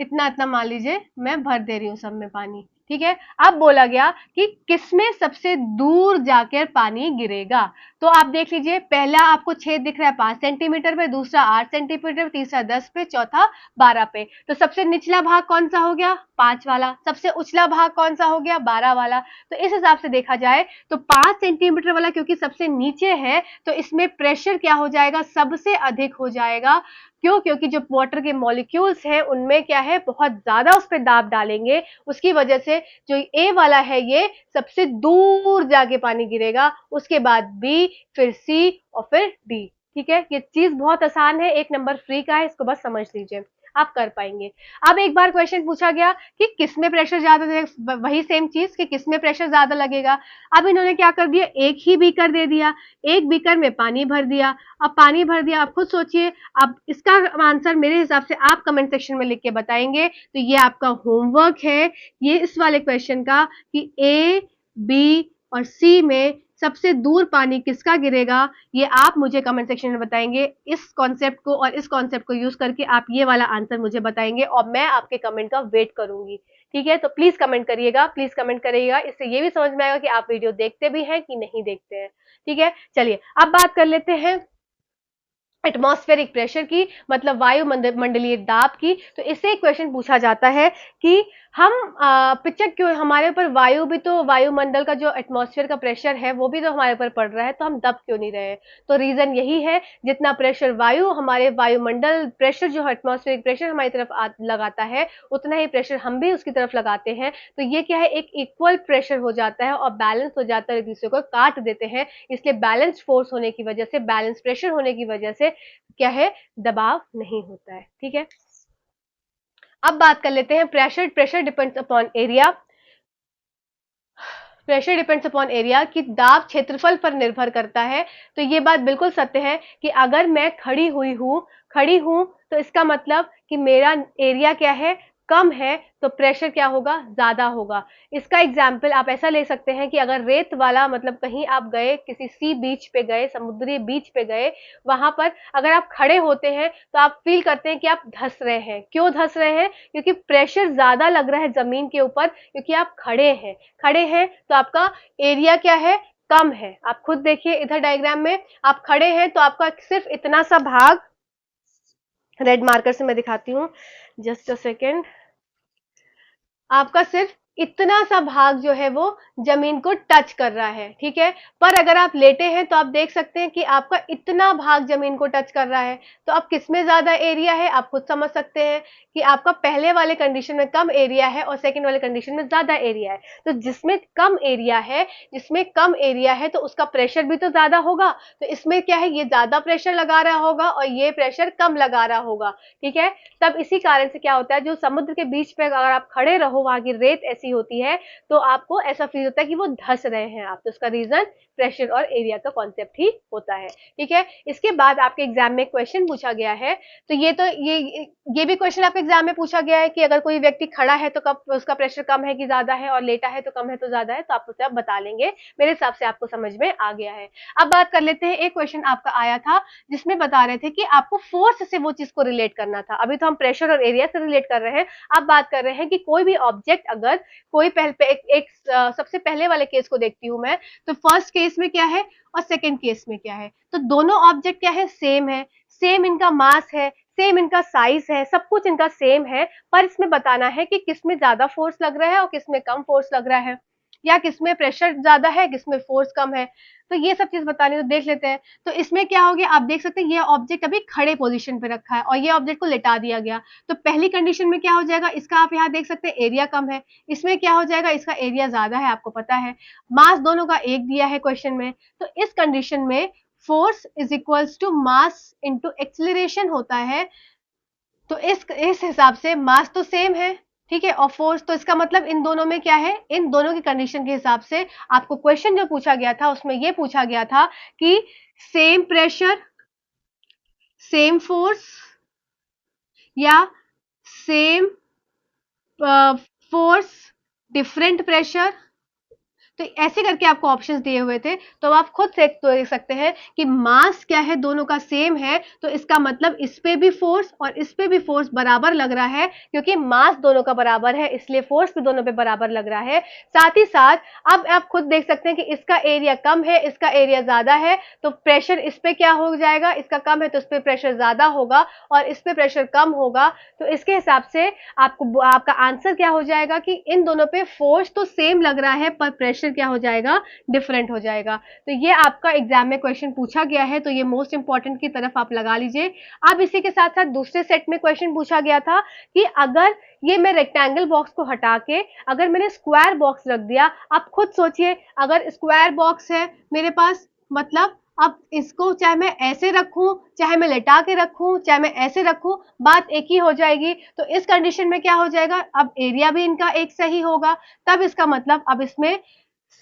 इतना इतना मान लीजिए मैं भर दे रही हूँ सब में पानी, ठीक है। अब बोला गया कि किसमें सबसे दूर जाकर पानी गिरेगा। तो आप देख लीजिए, पहला आपको छेद दिख रहा है 5 सेंटीमीटर पे, दूसरा 8 सेंटीमीटर, तीसरा 10 पे, चौथा 12 पे। तो सबसे निचला भाग कौन सा हो गया, 5 वाला। सबसे उचला भाग कौन सा हो गया, 12 वाला। तो इस हिसाब से देखा जाए तो 5 सेंटीमीटर वाला क्योंकि सबसे नीचे है, तो इसमें प्रेशर क्या हो जाएगा, सबसे अधिक हो जाएगा। क्यों, क्योंकि जो वाटर के मॉलिक्यूल्स हैं उनमें क्या है, बहुत ज्यादा उस पर दाब डालेंगे, उसकी वजह से जो ए वाला है ये सबसे दूर जाके पानी गिरेगा, उसके बाद बी, फिर सी और फिर डी, ठीक है। ये चीज बहुत आसान है, 1 नंबर फ्री का है, इसको बस समझ लीजिए, आप कर पाएंगे। अब एक बार क्वेश्चन पूछा गया कि किसमें प्रेशर ज्यादा, वही सेम चीज कि किसमें प्रेशर ज्यादा लगेगा। अब इन्होंने क्या कर दिया, एक ही बीकर दे दिया, एक बीकर में पानी भर दिया। अब पानी भर दिया, आप खुद सोचिए। अब इसका आंसर मेरे हिसाब से आप कमेंट सेक्शन में लिख के बताएंगे। तो ये आपका होमवर्क है, ये इस वाले क्वेश्चन का कि ए, बी और सी में सबसे दूर पानी किसका गिरेगा, ये आप मुझे कमेंट सेक्शन में बताएंगे। इस कॉन्सेप्ट को और इस कॉन्सेप्ट को यूज करके आप ये वाला आंसर मुझे बताएंगे और मैं आपके कमेंट का वेट करूंगी, ठीक है। तो प्लीज कमेंट करिएगा, प्लीज कमेंट करिएगा, इससे ये भी समझ में आएगा कि आप वीडियो देखते भी हैं कि नहीं देखते हैं, ठीक है। चलिए अब बात कर लेते हैं एटमॉस्फेरिक प्रेशर की, मतलब वायुमंडलीय दाब की। तो इससे एक क्वेश्चन पूछा जाता है कि हम पिक्चर क्यों, हमारे ऊपर वायु भी तो, वायुमंडल का जो एटमॉस्फेयर का प्रेशर है वो भी तो हमारे ऊपर पड़ रहा है, तो हम दब क्यों नहीं रहे। तो रीजन यही है, जितना प्रेशर वायु, हमारे वायुमंडल प्रेशर जो एटमॉस्फेरिक प्रेशर हमारी तरफ लगाता है, उतना ही प्रेशर हम भी उसकी तरफ लगाते हैं। तो ये क्या है, एक इक्वल प्रेशर हो जाता है और बैलेंस हो जाता है, एक दूसरे को काट देते हैं। इसलिए बैलेंस फोर्स होने की वजह से, बैलेंस प्रेशर होने की वजह से क्या है, दबाव नहीं होता है, ठीक है। अब बात कर लेते हैं pressure. Pressure depends upon area. Pressure depends upon area कि दाब क्षेत्रफल पर निर्भर करता है। तो ये बात बिल्कुल सत्य है कि अगर मैं खड़ी हूं तो इसका मतलब कि मेरा एरिया क्या है, कम है, तो प्रेशर क्या होगा, ज्यादा होगा। इसका एग्जाम्पल आप ऐसा ले सकते हैं कि अगर रेत वाला, मतलब कहीं आप गए, किसी सी बीच पे गए, समुद्री बीच पे गए, वहां पर अगर आप खड़े होते हैं तो आप फील करते हैं कि आप धंस रहे हैं। क्यों धंस रहे हैं, क्योंकि प्रेशर ज्यादा लग रहा है जमीन के ऊपर, क्योंकि आप खड़े हैं तो आपका एरिया क्या है, कम है। आप खुद देखिए इधर डायग्राम में, आप खड़े हैं तो आपका सिर्फ इतना सा भाग, रेड मार्कर से मैं दिखाती हूँ, जस्ट अ सेकेंड, आपका सिर्फ इतना सा भाग जो है वो जमीन को टच कर रहा है, ठीक है। पर अगर आप लेटे हैं तो आप देख सकते हैं कि आपका इतना भाग जमीन को टच कर रहा है, तो अब किसमें ज्यादा एरिया है आप खुद समझ सकते हैं कि आपका पहले वाले कंडीशन में कम एरिया है और सेकंड वाले कंडीशन में ज्यादा एरिया है। तो जिसमें कम एरिया है तो उसका प्रेशर भी तो ज्यादा होगा, तो इसमें क्या है, ये ज्यादा प्रेशर लगा रहा होगा और ये प्रेशर कम लगा रहा होगा, ठीक है। तब इसी कारण से क्या होता है, जो समुद्र के बीच पे अगर आप खड़े रहो, वहां की रेत ऐसी होती है तो आपको ऐसा फील होता है कि वो धंस रहे हैं आप, तो उसका रीजन प्रेशर और एरिया का कॉन्सेप्ट ही होता है, ठीक है। इसके बाद आपके एग्जाम में क्वेश्चन पूछा गया है, तो ये भी क्वेश्चन आपके एग्जाम में पूछा गया है कि अगर कोई व्यक्ति खड़ा है तो कब उसका प्रेशर कम है कि ज्यादा है, और लेटा है तो कम है तो ज्यादा है, तो आप उसे आप बता लेंगे। मेरे हिसाब से आपको समझ में आ गया है। अब बात कर लेते हैं, एक क्वेश्चन आपका आया था जिसमें बता रहे थे कि आपको फोर्स से वो चीज को रिलेट करना था। अभी तो हम प्रेशर और एरिया से रिलेट कर रहे हैं, अब बात कर रहे हैं कि कोई भी ऑब्जेक्ट अगर कोई सबसे पहले वाले केस को देखती हूं मैं, तो फर्स्ट केस में क्या है और सेकंड केस में क्या है, तो दोनों ऑब्जेक्ट क्या है, सेम है, सेम इनका मास है, सेम इनका साइज है, सब कुछ इनका सेम है, पर इसमें बताना है कि किसमें ज्यादा फोर्स लग रहा है और किसमें कम फोर्स लग रहा है, या किसमें प्रेशर ज्यादा है किसमें फोर्स कम है। तो ये सब चीज बतानी, तो देख लेते हैं। तो इसमें क्या हो गया, आप देख सकते हैं ये ऑब्जेक्ट अभी खड़े पोजीशन पे रखा है और ये ऑब्जेक्ट को लेटा दिया गया, तो पहली कंडीशन में क्या हो जाएगा, इसका आप यहाँ देख सकते हैं एरिया कम है, इसमें क्या हो जाएगा, इसका एरिया ज्यादा है, आपको पता है। मास दोनों का एक दिया है क्वेश्चन में, तो इस कंडीशन में force is equals to mass into acceleration होता है। तो इस हिसाब से मास तो सेम है, ठीक है, और फोर्स, तो इसका मतलब इन दोनों में क्या है, इन दोनों की कंडीशन के हिसाब से आपको क्वेश्चन जो पूछा गया था उसमें यह पूछा गया था कि सेम प्रेशर सेम फोर्स या सेम फोर्स डिफरेंट प्रेशर। तो ऐसे करके आपको ऑप्शंस दिए हुए थे, तो आप खुद से देख सकते हैं कि मास क्या है, दोनों का सेम है, तो इसका मतलब इस पे भी फोर्स और इस पे भी फोर्स बराबर लग रहा है, क्योंकि मास दोनों का बराबर है इसलिए फोर्स भी दोनों पे बराबर लग रहा है। साथ ही साथ अब आप खुद देख सकते हैं कि इसका एरिया कम है, इसका एरिया ज्यादा है, तो प्रेशर इस पे क्या हो जाएगा, इसका कम है तो इस पे प्रेशर ज्यादा होगा और इस पे प्रेशर कम होगा। तो इसके हिसाब से आपका आंसर क्या हो जाएगा कि इन दोनों पे फोर्स तो सेम लग रहा है पर प्रेशर क्या हो जाएगा, डिफरेंट हो जाएगा। तो ये आपका एग्जाम में क्वेश्चन पूछा गया है, तो ये मोस्ट इंपॉर्टेंट की तरफ आप लगा लीजिए। अब इसी के साथ साथ दूसरे सेट में क्वेश्चन पूछा गया था कि अगर ये मैं रेक्टेंगल बॉक्स को हटा के अगर मैंने स्क्वायर बॉक्स रख दिया, आप खुद सोचिए, अगर स्क्वायर बॉक्स है मेरे पास, मतलब अब इसको चाहे मैं ऐसे रखूं, चाहे मैं लेटा के रखूं, चाहे मैं ऐसे रखूं, बात एक ही हो जाएगी। तो इस कंडीशन में क्या हो जाएगा, अब एरिया भी इनका एक सही होगा, तब इसका मतलब अब इसमें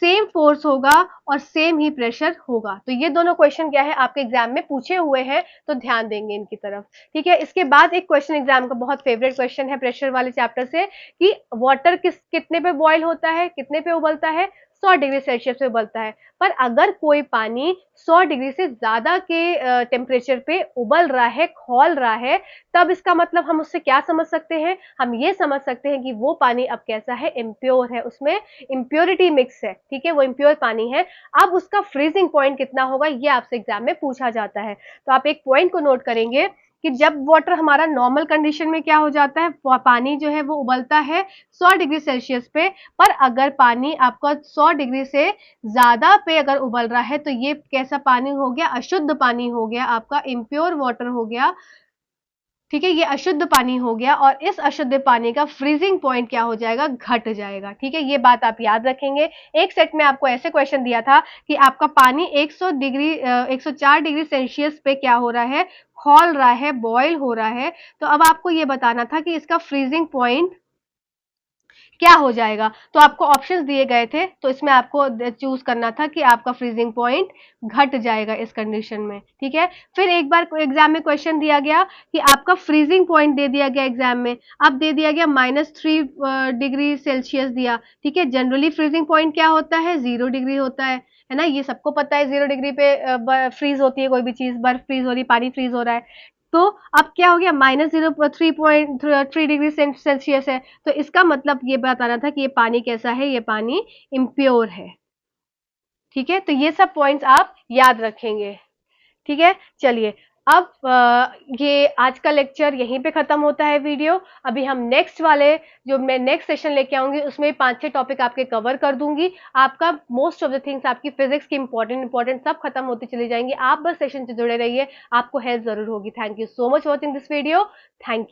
सेम फोर्स होगा और सेम ही प्रेशर होगा। तो ये दोनों क्वेश्चन क्या है आपके एग्जाम में पूछे हुए हैं, तो ध्यान देंगे इनकी तरफ, ठीक है। इसके बाद एक क्वेश्चन एग्जाम का बहुत फेवरेट क्वेश्चन है प्रेशर वाले चैप्टर से कि वाटर कितने पे बॉईल होता है, कितने पे उबलता है, 100 डिग्री सेल्सियस पे उबलता है। पर अगर कोई पानी 100 डिग्री से ज्यादा के टेम्परेचर पे उबल रहा है, खौल रहा है, तब इसका मतलब हम उससे क्या समझ सकते हैं, हम ये समझ सकते हैं कि वो पानी अब कैसा है, इम्प्योर है, उसमें इम्प्योरिटी मिक्स है, ठीक है, वो इम्प्योर पानी है। अब उसका फ्रीजिंग पॉइंट कितना होगा ये आपसे एग्जाम में पूछा जाता है। तो आप एक पॉइंट को नोट करेंगे कि जब वाटर हमारा नॉर्मल कंडीशन में क्या हो जाता है, पानी जो है वो उबलता है 100 डिग्री सेल्सियस पे, पर अगर पानी आपका 100 डिग्री से ज्यादा पे अगर उबल रहा है तो ये कैसा पानी हो गया, अशुद्ध पानी हो गया, आपका इम्प्योर वाटर हो गया, ठीक है, ये अशुद्ध पानी हो गया। और इस अशुद्ध पानी का फ्रीजिंग पॉइंट क्या हो जाएगा, घट जाएगा, ठीक है, ये बात आप याद रखेंगे। एक सेट में आपको ऐसे क्वेश्चन दिया था कि आपका पानी 104 डिग्री सेल्सियस पे क्या हो रहा है, खौल रहा है, बॉयल हो रहा है, तो अब आपको ये बताना था कि इसका फ्रीजिंग पॉइंट क्या हो जाएगा। तो आपको ऑप्शंस दिए गए थे, तो इसमें आपको चूज करना था कि आपका फ्रीजिंग पॉइंट घट जाएगा इस कंडीशन में, ठीक है। फिर एक बार एग्जाम में क्वेश्चन दिया गया कि आपका फ्रीजिंग पॉइंट दे दिया गया एग्जाम में, अब दे दिया गया -3 डिग्री सेल्सियस दिया, ठीक है। जनरली फ्रीजिंग पॉइंट क्या होता है, 0 डिग्री होता है ना, ये सबको पता है, 0 डिग्री पे फ्रीज होती है कोई भी चीज, बर्फ फ्रीज हो रही, पानी फ्रीज हो रहा है। तो अब क्या हो गया, -3.3 डिग्री सेल्सियस है, तो इसका मतलब ये बताना था कि ये पानी कैसा है, ये पानी इम्प्योर है, ठीक है। तो ये सब पॉइंट्स आप याद रखेंगे, ठीक है। चलिए अब ये आज का लेक्चर यहीं पे खत्म होता है वीडियो। अभी हम नेक्स्ट वाले जो मैं नेक्स्ट सेशन लेके आऊंगी उसमें 5-6 टॉपिक आपके कवर कर दूंगी। आपका मोस्ट ऑफ द थिंग्स आपकी फिजिक्स की इंपॉर्टेंट सब खत्म होती चली जाएंगी। आप बस सेशन से जुड़े रहिए, आपको हेल्प जरूर होगी। Thank you so much watching this video. Thank